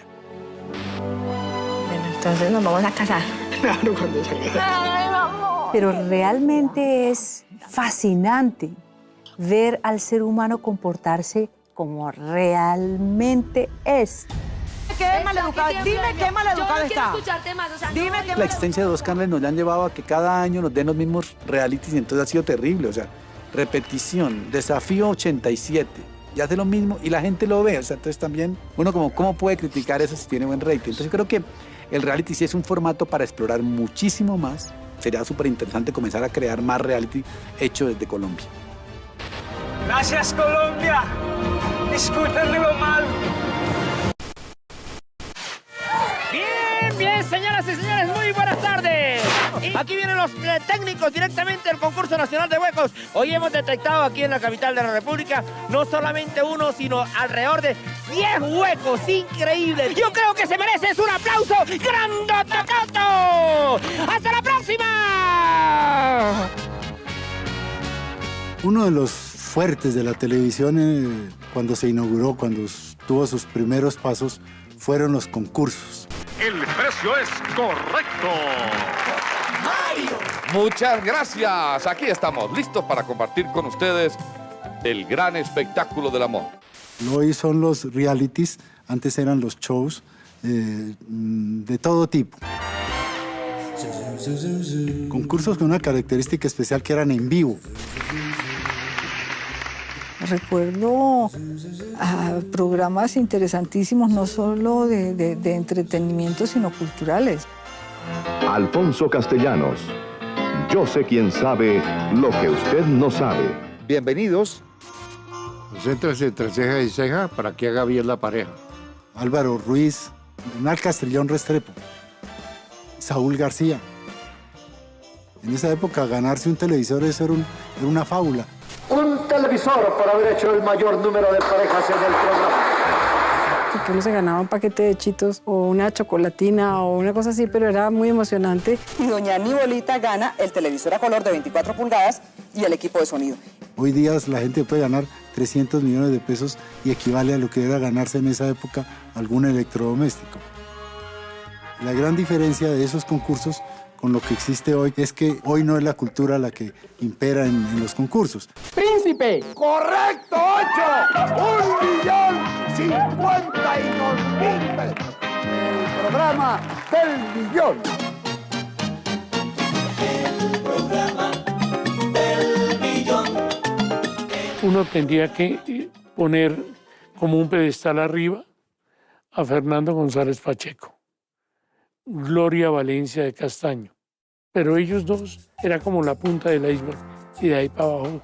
[SPEAKER 18] Bueno, entonces nos vamos a casar. Claro, cuando llegue. Ay, amor.
[SPEAKER 19] Pero realmente es fascinante ver al ser humano comportarse como realmente es.
[SPEAKER 18] ¿Qué maleducado? Dime qué maleducado está. Escucharte más, o sea, dime qué
[SPEAKER 31] La existencia de dos canales nos han llevado a que cada año nos den los mismos realities y entonces ha sido terrible, o sea, repetición, Desafío 87, ya hace lo mismo y la gente lo ve, o sea, entonces también uno como, ¿cómo puede criticar eso si tiene buen rating? Entonces yo creo que el reality sí es un formato para explorar muchísimo más, sería súper interesante comenzar a crear más reality hecho desde Colombia.
[SPEAKER 23] Gracias, Colombia, discúlpenme lo mal.
[SPEAKER 20] Bien, señoras y señores, muy buenas tardes. Aquí vienen los técnicos directamente del Concurso Nacional de Huecos. Hoy hemos detectado aquí en la capital de la República no solamente uno, sino alrededor de 10 huecos increíbles. Yo creo que se mereces un aplauso grandotototo. ¡Hasta la próxima!
[SPEAKER 7] Uno de los fuertes de la televisión cuando se inauguró, cuando tuvo sus primeros pasos, fueron los concursos.
[SPEAKER 22] El precio es correcto.
[SPEAKER 23] Mario. Muchas gracias. Aquí estamos listos para compartir con ustedes el gran espectáculo del amor.
[SPEAKER 7] Hoy son los realities, antes eran los shows de todo tipo. Concursos con una característica especial que eran en vivo.
[SPEAKER 13] Recuerdo programas interesantísimos, no solo de entretenimiento, sino culturales.
[SPEAKER 27] Alfonso Castellanos. Yo sé quién sabe lo que usted no sabe.
[SPEAKER 28] Bienvenidos. Concéntrese entre ceja y ceja para que haga bien la pareja.
[SPEAKER 7] Álvaro Ruiz, Bernal Castrillón Restrepo, Saúl García. En esa época ganarse un televisor eso era una fábula.
[SPEAKER 23] Un televisor por haber hecho el mayor número de parejas en el programa.
[SPEAKER 13] porque uno se ganaba un paquete de Chitos o una chocolatina o una cosa así, pero era muy emocionante.
[SPEAKER 1] Y doña Nibolita gana el televisor a color de 24 pulgadas y el equipo de sonido.
[SPEAKER 7] Hoy día la gente puede ganar 300 millones de pesos y equivale a lo que era ganarse en esa época algún electrodoméstico. La gran diferencia de esos concursos con lo que existe hoy es que hoy no es la cultura la que impera en los concursos.
[SPEAKER 2] ¡Príncipe! ¡Correcto! 8. 1.052.000 pesos. El programa del millón.
[SPEAKER 4] El programa del millón.
[SPEAKER 5] Uno tendría que poner como un pedestal arriba a Fernando González Pacheco, Gloria Valencia de Castaño. Pero ellos dos era como la punta del iceberg y de ahí para abajo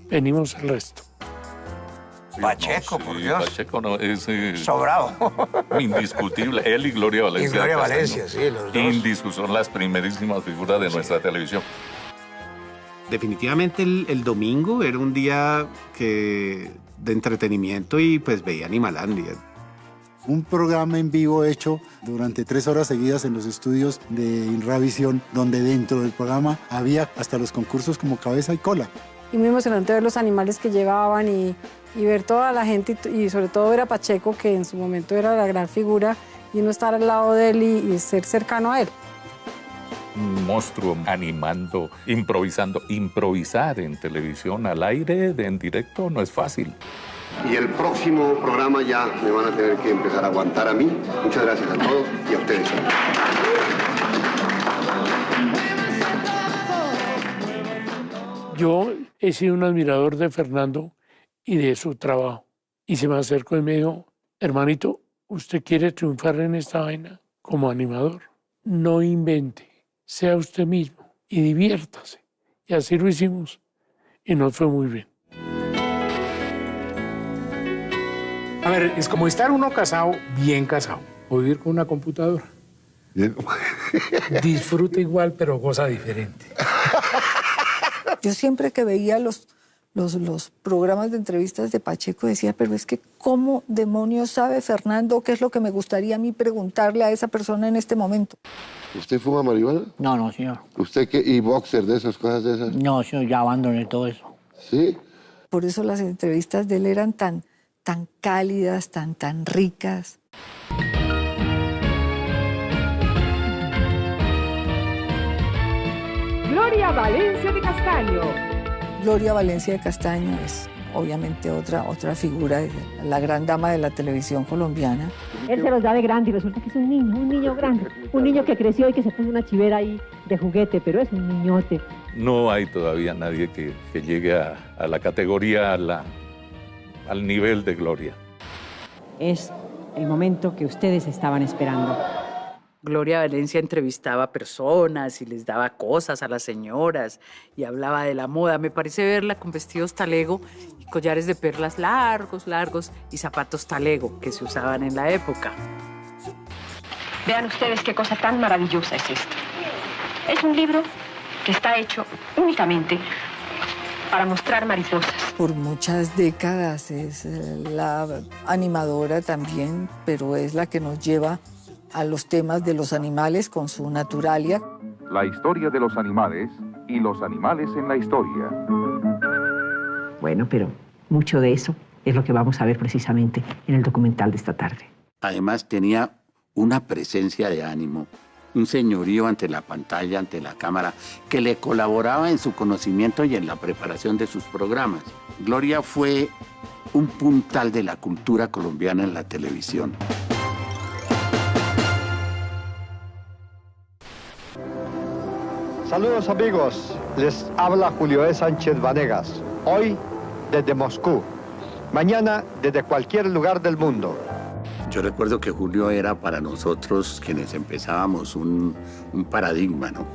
[SPEAKER 5] venimos el resto.
[SPEAKER 6] Pacheco,
[SPEAKER 10] no, sí,
[SPEAKER 6] por Dios.
[SPEAKER 10] Pacheco no, es
[SPEAKER 6] sobrado.
[SPEAKER 10] Indiscutible. Él y Gloria Valencia.
[SPEAKER 6] Y Gloria Valencia, sí, los dos.
[SPEAKER 10] Son las primerísimas figuras de nuestra televisión.
[SPEAKER 21] Definitivamente el domingo era un día de entretenimiento y pues veía Animalandia.
[SPEAKER 7] Un programa en vivo hecho durante 3 horas seguidas en los estudios de Inravisión, donde dentro del programa había hasta los concursos como cabeza y cola.
[SPEAKER 13] Y muy emocionante ver los animales que llevaban y ver toda la gente y sobre todo ver a Pacheco, que en su momento era la gran figura, y uno estar al lado de él y ser cercano a él.
[SPEAKER 10] Un monstruo animando, improvisando. Improvisar en televisión al aire, en directo, no es fácil.
[SPEAKER 12] Y el próximo programa ya me van a tener que empezar a aguantar a mí. Muchas gracias a todos y a ustedes.
[SPEAKER 5] Yo he sido un admirador de Fernando y de su trabajo. Y se me acercó y me dijo, hermanito, ¿usted quiere triunfar en esta vaina como animador? No invente, sea usted mismo y diviértase. Y así lo hicimos y nos fue muy bien.
[SPEAKER 17] A ver, es como estar uno casado, bien casado, o vivir con una computadora.
[SPEAKER 28] Bien.
[SPEAKER 17] Disfruta igual, pero goza diferente.
[SPEAKER 26] Yo siempre que veía los programas de entrevistas de Pacheco decía, pero es que ¿cómo demonios sabe Fernando qué es lo que me gustaría a mí preguntarle a esa persona en este momento?
[SPEAKER 12] ¿Usted fuma marihuana?
[SPEAKER 29] No, no, señor.
[SPEAKER 12] ¿Usted qué? ¿Y boxer de esas cosas de esas?
[SPEAKER 29] No, señor, ya abandoné todo eso.
[SPEAKER 12] ¿Sí?
[SPEAKER 26] Por eso las entrevistas de él eran tan cálidas, tan ricas.
[SPEAKER 18] Gloria Valencia de Castaño.
[SPEAKER 26] Gloria Valencia de Castaño es obviamente otra figura, la gran dama de la televisión colombiana.
[SPEAKER 18] Él se los da de grande y resulta que es un niño grande. Un niño que creció y que se puso una chivera ahí de juguete, pero es un niñote.
[SPEAKER 10] No hay todavía nadie que llegue a la categoría, al nivel de Gloria.
[SPEAKER 18] Es el momento que ustedes estaban esperando.
[SPEAKER 25] Gloria Valencia entrevistaba a personas y les daba cosas a las señoras y hablaba de la moda. Me parece verla con vestidos talego y collares de perlas largos y zapatos talego que se usaban en la época.
[SPEAKER 18] Vean ustedes qué cosa tan maravillosa es esto. Es un libro que está hecho únicamente para mostrar mariposas.
[SPEAKER 26] Por muchas décadas es la animadora también, pero es la que nos lleva a los temas de los animales con su Naturalia.
[SPEAKER 27] La historia de los animales y los animales en la historia.
[SPEAKER 18] Bueno, pero mucho de eso es lo que vamos a ver precisamente en el documental de esta tarde.
[SPEAKER 21] Además tenía una presencia de ánimo, un señorío ante la pantalla, ante la cámara, que le colaboraba en su conocimiento y en la preparación de sus programas. Gloria fue un puntal de la cultura colombiana en la televisión.
[SPEAKER 30] Saludos amigos, les habla Julio E. Sánchez Vanegas, hoy desde Moscú, mañana desde cualquier lugar del mundo.
[SPEAKER 21] Yo recuerdo que Julio era para nosotros quienes empezábamos un paradigma, ¿no?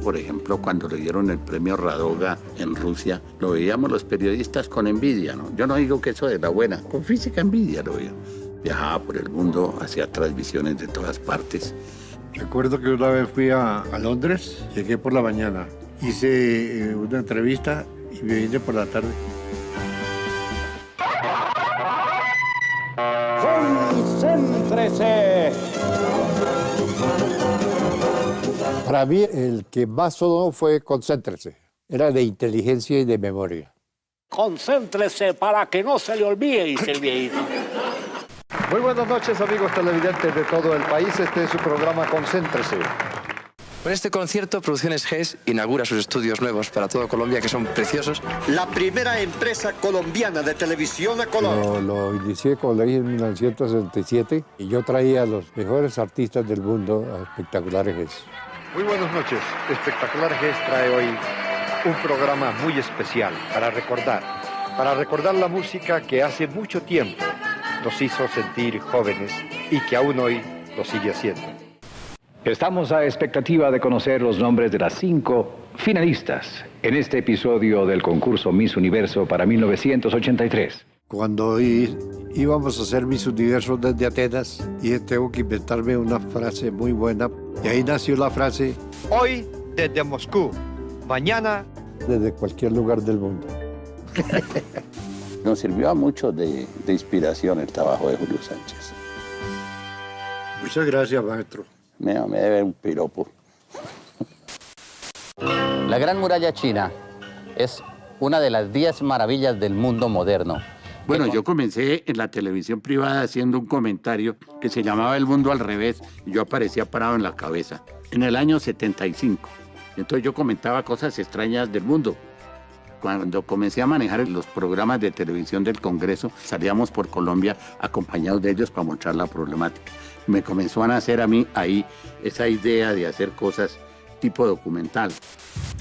[SPEAKER 21] Por ejemplo, cuando le dieron el premio Radoga en Rusia, lo veíamos los periodistas con envidia, ¿no? Yo no digo que eso de la buena, con física envidia lo veía. Viajaba por el mundo, hacía transmisiones de todas partes.
[SPEAKER 28] Recuerdo que una vez fui a Londres, llegué por la mañana, hice una entrevista y me vine por la tarde.
[SPEAKER 2] Son
[SPEAKER 3] Concéntrese.
[SPEAKER 28] Para mí, el que más sonó fue Concéntrese. Era de inteligencia y de memoria.
[SPEAKER 3] Concéntrese para que no se le olvide, dice el viejito.
[SPEAKER 30] Muy buenas noches, amigos televidentes de todo el país. Este es su programa Concéntrese.
[SPEAKER 8] Con este concierto, Producciones GES inaugura sus estudios nuevos para toda Colombia, que son preciosos.
[SPEAKER 30] La primera empresa colombiana de televisión a color. Lo inicié, como le dije, en 1967 y yo traía a los mejores artistas del mundo a Espectaculares GES. Muy buenas noches. Espectaculares GES trae hoy un programa muy especial para recordar la música que hace mucho tiempo nos hizo sentir jóvenes y que aún hoy lo sigue haciendo.
[SPEAKER 9] Estamos a expectativa de conocer los nombres de las 5 finalistas en este episodio del concurso Miss Universo para 1983.
[SPEAKER 28] Cuando íbamos a hacer Miss Universo desde Atenas, dije, tengo que inventarme una frase muy buena. Y ahí nació la frase,
[SPEAKER 30] hoy desde Moscú, mañana
[SPEAKER 28] desde cualquier lugar del mundo.
[SPEAKER 11] Nos sirvió mucho de inspiración el trabajo de Julio Sánchez.
[SPEAKER 28] Muchas gracias, maestro.
[SPEAKER 11] Me debe un piropo.
[SPEAKER 14] La Gran Muralla China es una de las 10 maravillas del mundo moderno.
[SPEAKER 15] Bueno, yo comencé en la televisión privada haciendo un comentario que se llamaba El Mundo al Revés y yo aparecía parado en la cabeza en el año 75. Entonces yo comentaba cosas extrañas del mundo. Cuando comencé a manejar los programas de televisión del Congreso, salíamos por Colombia acompañados de ellos para mostrar la problemática. Me comenzó a nacer a mí ahí esa idea de hacer cosas tipo documental.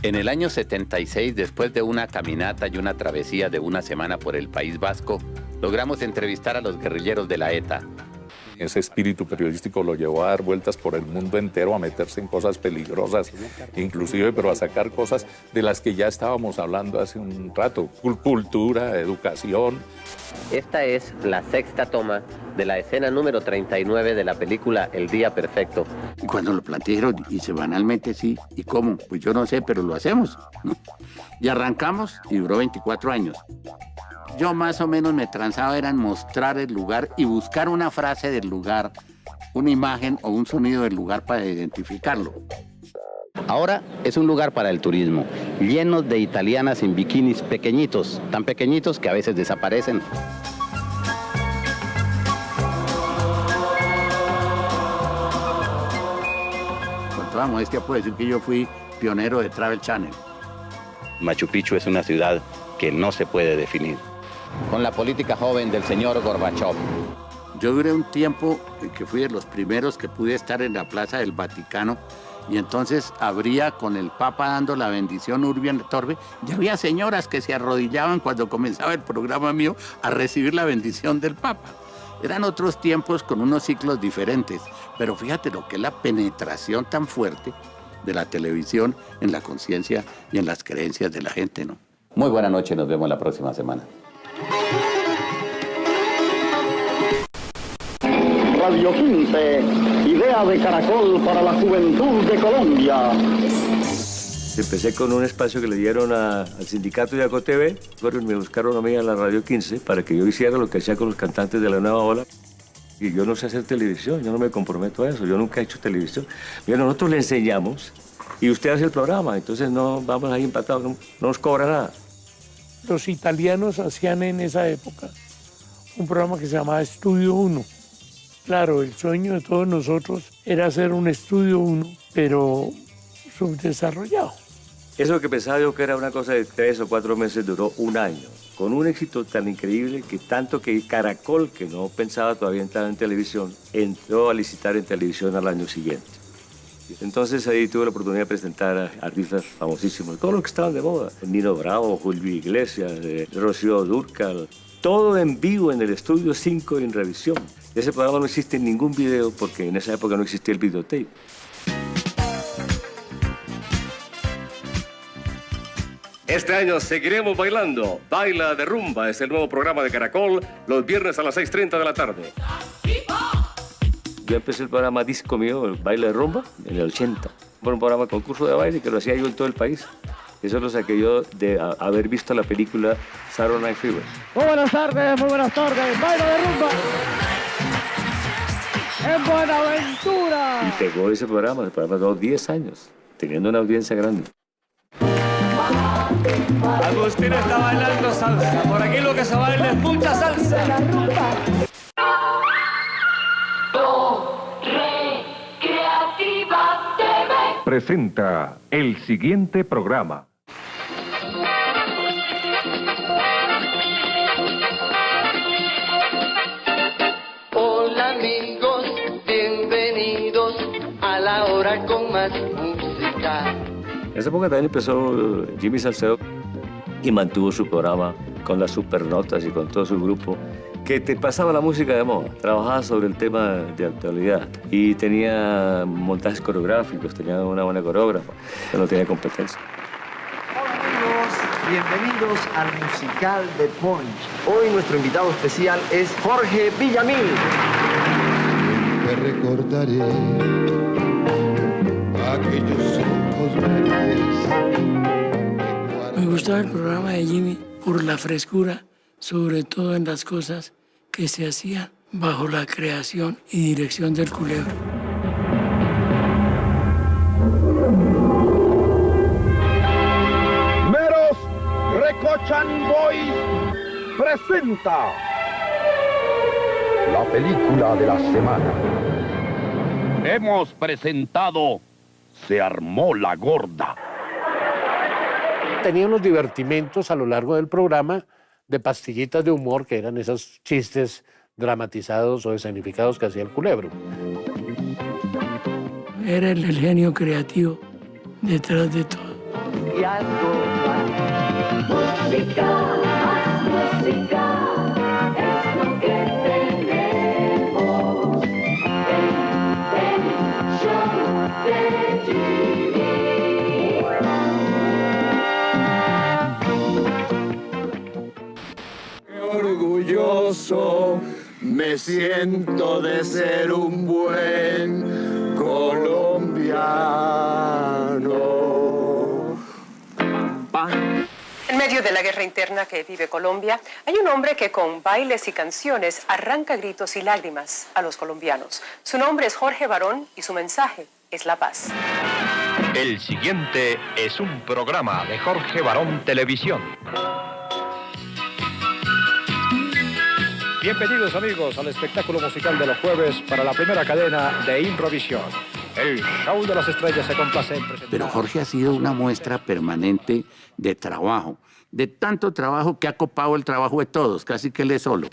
[SPEAKER 14] En el año 76, después de una caminata y una travesía de una semana por el País Vasco, logramos entrevistar a los guerrilleros de la ETA.
[SPEAKER 10] Ese espíritu periodístico lo llevó a dar vueltas por el mundo entero, a meterse en cosas peligrosas, inclusive, pero a sacar cosas de las que ya estábamos hablando hace un rato, cultura, educación.
[SPEAKER 14] Esta es la 6ª toma de la escena número 39 de la película El Día Perfecto.
[SPEAKER 15] Y cuando lo plantearon, y semanalmente sí, ¿y cómo? Pues yo no sé, pero lo hacemos, ¿no? Y arrancamos y duró 24 años. Yo más o menos me transaba era en mostrar el lugar y buscar una frase del lugar, una imagen o un sonido del lugar para identificarlo.
[SPEAKER 14] Ahora es un lugar para el turismo, lleno de italianas en bikinis pequeñitos, tan pequeñitos que a veces desaparecen.
[SPEAKER 15] Con toda modestia puedo decir que yo fui pionero de Travel Channel.
[SPEAKER 14] Machu Picchu es una ciudad que no se puede definir. Con la política joven del señor Gorbachov.
[SPEAKER 15] Yo duré un tiempo que fui de los primeros que pude estar en la Plaza del Vaticano y entonces abría con el Papa dando la bendición Urbi et Orbi. Ya había señoras que se arrodillaban cuando comenzaba el programa mío a recibir la bendición del Papa. Eran otros tiempos con unos ciclos diferentes, pero fíjate lo que es la penetración tan fuerte de la televisión en la conciencia y en las creencias de la gente, ¿no?
[SPEAKER 14] Muy buena noche, nos vemos la próxima semana.
[SPEAKER 3] Radio 15, idea de Caracol para la juventud de Colombia.
[SPEAKER 16] Empecé con un espacio que le dieron al sindicato de ACOTV. Me buscaron a mí a la Radio 15 para que yo hiciera lo que hacía con los cantantes de la nueva ola. Y yo no sé hacer televisión, yo no me comprometo a eso, yo nunca he hecho televisión. Mira, nosotros le enseñamos y usted hace el programa, entonces no vamos ahí empatados, no nos cobra nada.
[SPEAKER 5] Los italianos hacían en esa época un programa que se llamaba Estudio 1. Claro, el sueño de todos nosotros era hacer un Estudio 1, pero subdesarrollado.
[SPEAKER 16] Eso que pensaba yo que era una cosa de 3 o 4 meses duró un año, con un éxito tan increíble que tanto que Caracol, que no pensaba todavía entrar en televisión, entró a licitar en televisión al año siguiente. Entonces ahí tuve la oportunidad de presentar a artistas famosísimos, todos los que estaban de moda. Nino Bravo, Julio Iglesias, Rocío Dúrcal, todo en vivo en el Estudio 5 en revisión. Ese programa no existe en ningún video porque en esa época no existía el videotape.
[SPEAKER 19] Este año seguiremos bailando. Baila de Rumba es el nuevo programa de Caracol, los viernes a las 6:30 de la tarde.
[SPEAKER 16] Yo empecé el programa disco mío, el Baile de Rumba, en el 80. Fue un programa concurso de baile que lo hacía yo en todo el país. Eso lo saqué yo de haber visto la película Saturday Night Fever.
[SPEAKER 3] Muy buenas tardes, Baile de Rumba.
[SPEAKER 26] en Buenaventura.
[SPEAKER 16] Y pegó ese programa duró 10 años, teniendo una audiencia grande.
[SPEAKER 1] Agustín está bailando salsa. Por aquí lo que se baila es mucha salsa.
[SPEAKER 27] Recreativa TV presenta el siguiente programa.
[SPEAKER 4] Hola amigos, bienvenidos a la hora con más música.
[SPEAKER 16] En esa época también empezó Jimmy Salcedo y mantuvo su programa con las supernotas y con todo su grupo, que te pasaba la música de moda, trabajaba sobre el tema de actualidad y tenía montajes coreográficos, tenía una buena coreógrafa, pero no tenía competencia.
[SPEAKER 4] Bienvenidos al musical de Punch. Hoy nuestro invitado especial es Jorge Villamil.
[SPEAKER 6] Te recordaré aquellos ojos verdes.
[SPEAKER 5] Me gustaba el programa de Jimmy por la frescura, sobre todo en las cosas que se hacían bajo la creación y dirección del Culebro.
[SPEAKER 27] Recochan Boys presenta la película de la semana. Hemos presentado Se armó la gorda.
[SPEAKER 7] Tenía unos divertimentos a lo largo del programa de pastillitas de humor, que eran esos chistes dramatizados o escenificados que hacía el Culebro.
[SPEAKER 5] Era el genio creativo detrás de todo.
[SPEAKER 4] Y algo
[SPEAKER 27] música, es lo que tenemos en el show de Jimmy.
[SPEAKER 4] Qué orgulloso me siento de ser un buen colombiano.
[SPEAKER 18] En medio de la guerra interna que vive Colombia, hay un hombre que con bailes y canciones arranca gritos y lágrimas a los colombianos. Su nombre es Jorge Barón y su mensaje es la paz.
[SPEAKER 27] El siguiente es un programa de Jorge Barón Televisión.
[SPEAKER 9] Bienvenidos amigos al espectáculo musical de los jueves para la primera cadena de Improvisión. El show de las estrellas se complace en presentar.
[SPEAKER 15] Pero Jorge ha sido una muestra permanente de trabajo, de tanto trabajo que ha copado el trabajo de todos, casi que él es solo.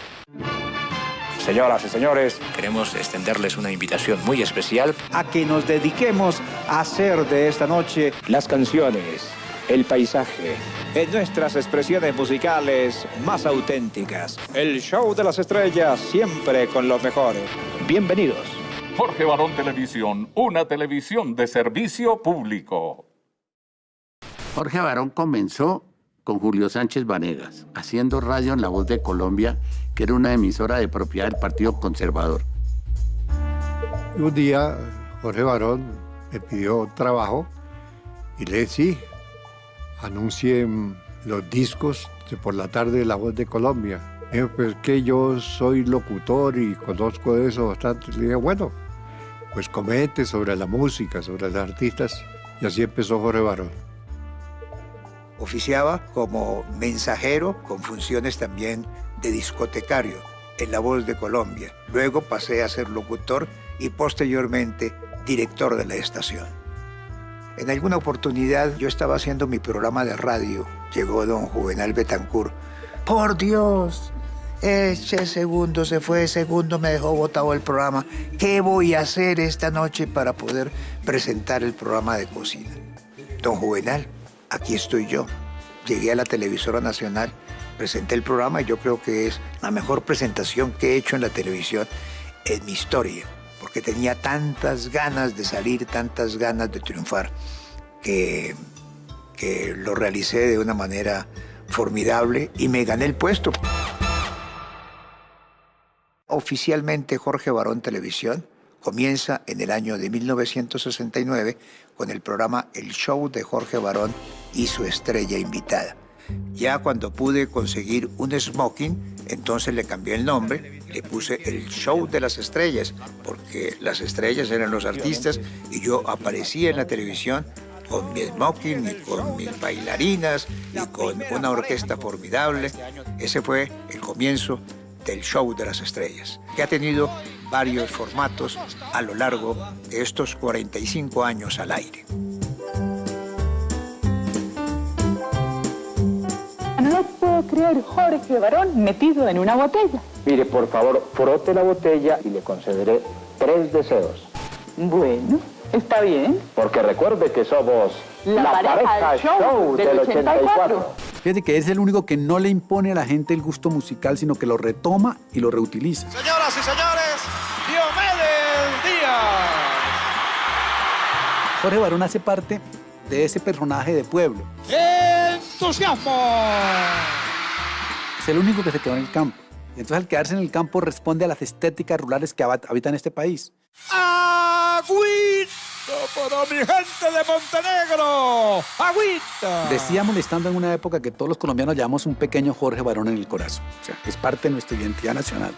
[SPEAKER 9] Señoras y señores,
[SPEAKER 13] queremos extenderles una invitación muy especial
[SPEAKER 9] a que nos dediquemos a hacer de esta noche las canciones, el paisaje, en nuestras expresiones musicales más auténticas. El show de las estrellas, siempre con los mejores. Bienvenidos.
[SPEAKER 10] Jorge Barón Televisión, una televisión de servicio público.
[SPEAKER 15] Jorge Barón comenzó con Julio Sánchez Vanegas, haciendo radio en La Voz de Colombia, que era una emisora de propiedad del Partido Conservador.
[SPEAKER 28] Un día Jorge Barón me pidió trabajo y le dije sí, anuncien los discos de por la tarde de La Voz de Colombia. Me dijo, pues que yo soy locutor y conozco de eso bastante. Le dije, bueno, pues comente sobre la música, sobre los artistas. Y así empezó Jorge Barón.
[SPEAKER 17] Oficiaba como mensajero con funciones también de discotecario en La Voz de Colombia. Luego pasé a ser locutor y posteriormente director de la estación. En alguna oportunidad yo estaba haciendo mi programa de radio. Llegó don Juvenal Betancourt. ¡Por Dios! Ese segundo se fue, segundo me dejó botado el programa. ¿Qué voy a hacer esta noche para poder presentar el programa de cocina? Don Juvenal, aquí estoy yo. Llegué a la televisora nacional, presenté el programa y yo creo que es la mejor presentación que he hecho en la televisión en mi historia, porque tenía tantas ganas de salir, tantas ganas de triunfar, que lo realicé de una manera formidable y me gané el puesto. Oficialmente Jorge Barón Televisión comienza en el año de 1969 con el programa El Show de Jorge Barón y su estrella invitada. Ya cuando pude conseguir un smoking, entonces le cambié el nombre le puse el show de las estrellas, porque las estrellas eran los artistas y yo aparecía en la televisión con mi smoking y con mis bailarinas y con una orquesta formidable. Ese fue el comienzo del show de las estrellas, que ha tenido varios formatos a lo largo de estos 45 años al aire.
[SPEAKER 2] No puedo creer Jorge Barón metido en una botella.
[SPEAKER 8] Mire, por favor, frote la botella y le concederé 3 deseos.
[SPEAKER 2] Bueno, está bien.
[SPEAKER 8] Porque recuerde que somos
[SPEAKER 2] la pareja show del 84.
[SPEAKER 12] Fíjate que es el único que no le impone a la gente el gusto musical, sino que lo retoma y lo reutiliza.
[SPEAKER 20] Señoras y señores, Diomedes Díaz.
[SPEAKER 12] Jorge Barón hace parte de ese personaje de pueblo.
[SPEAKER 20] ¡Entusiasmo!
[SPEAKER 12] Es el único que se quedó en el campo. Y entonces, al quedarse en el campo, responde a las estéticas rurales que habitan este país.
[SPEAKER 20] ¡Agüita para mi gente de Montenegro! ¡Agüita!
[SPEAKER 12] Decía molestando en una época que todos los colombianos llevamos un pequeño Jorge Barón en el corazón. O sea, es parte de nuestra identidad nacional.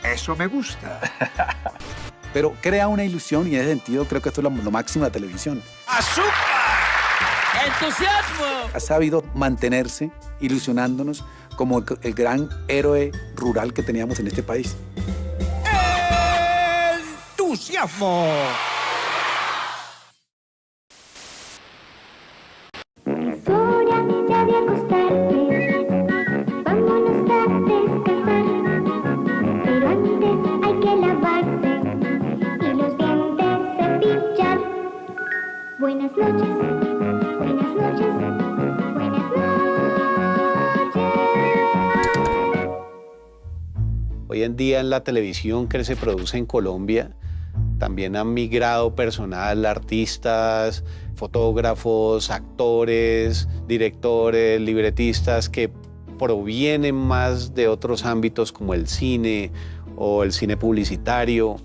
[SPEAKER 17] Eso me gusta.
[SPEAKER 12] Pero crea una ilusión y en ese sentido creo que esto es lo máximo de la televisión.
[SPEAKER 20] ¡Azúcar! ¡Entusiasmo!
[SPEAKER 12] Ha sabido mantenerse ilusionándonos como el gran héroe rural que teníamos en este país.
[SPEAKER 20] ¡Entusiasmo!
[SPEAKER 21] Es hora ya de acostarte, vámonos a descansar, pero antes hay que lavarse y los dientes cepillar. Buenas noches, buenas noches, buenas noches.
[SPEAKER 7] Hoy en día en la televisión que se produce en Colombia también han migrado personal, artistas, fotógrafos, actores, directores, libretistas que provienen más de otros ámbitos como el cine o el cine publicitario.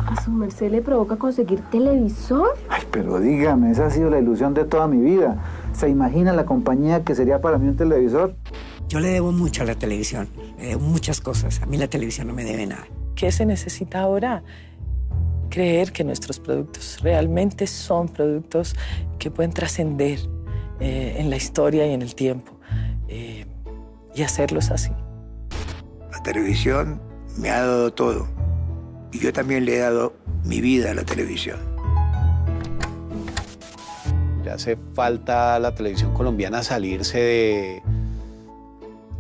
[SPEAKER 22] ¿A su merced le provoca conseguir televisor?
[SPEAKER 23] Ay, pero dígame, esa ha sido la ilusión de toda mi vida. ¿Se imagina la compañía que sería para mí un televisor?
[SPEAKER 24] Yo le debo mucho a la televisión, le debo muchas cosas. A mí la televisión no me debe nada.
[SPEAKER 25] ¿Qué se necesita ahora? Creer que nuestros productos realmente son productos que pueden trascender en la historia y en el tiempo y hacerlos así.
[SPEAKER 17] La televisión me ha dado todo y yo también le he dado mi vida a la televisión.
[SPEAKER 7] Le hace falta a la televisión colombiana salirse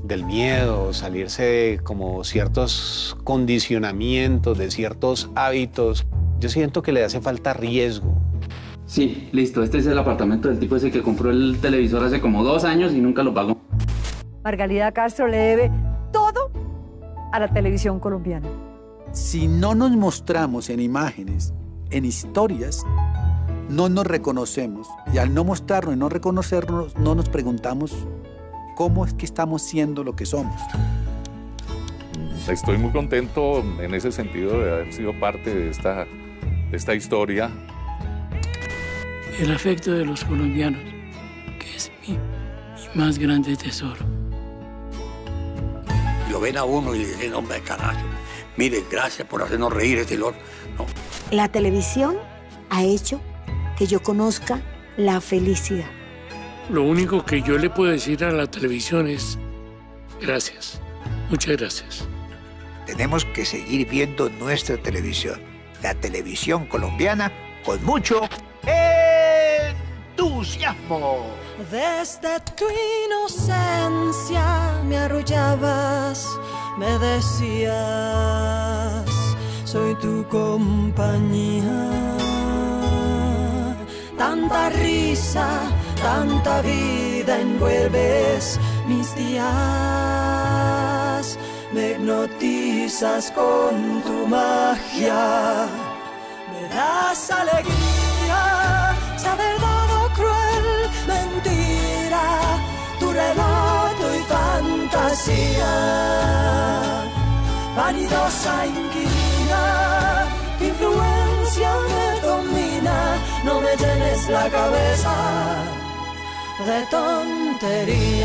[SPEAKER 7] del miedo, salirse de como ciertos condicionamientos, de ciertos hábitos. Yo siento que le hace falta riesgo.
[SPEAKER 29] Sí, listo. Este es el apartamento del tipo ese que compró el televisor hace como 2 años y nunca lo pagó.
[SPEAKER 31] Margalida Castro le debe todo a la televisión colombiana.
[SPEAKER 12] Si no nos mostramos en imágenes, en historias, no nos reconocemos. Y al no mostrarnos y no reconocernos, no nos preguntamos cómo es que estamos siendo lo que somos.
[SPEAKER 10] Estoy muy contento en ese sentido de haber sido parte de esta historia.
[SPEAKER 5] El afecto de los colombianos, que es mi más grande tesoro.
[SPEAKER 32] Lo ven a uno y le dicen, hombre, carajo, mire, gracias por hacernos reír este lord. No.
[SPEAKER 33] La televisión ha hecho que yo conozca la felicidad.
[SPEAKER 5] Lo único que yo le puedo decir a la televisión es gracias, muchas gracias.
[SPEAKER 17] Tenemos que seguir viendo nuestra televisión, la televisión colombiana, con mucho entusiasmo.
[SPEAKER 34] Desde tu inocencia me arrullabas, me decías, soy tu compañía. Tanta risa, tanta vida envuelves mis días. Me hipnotizas con tu magia, me das alegría, sea verdad o cruel, mentira, tu relato y fantasía, vanidosa inquina, tu influencia me domina, no me llenes la cabeza de tonterías.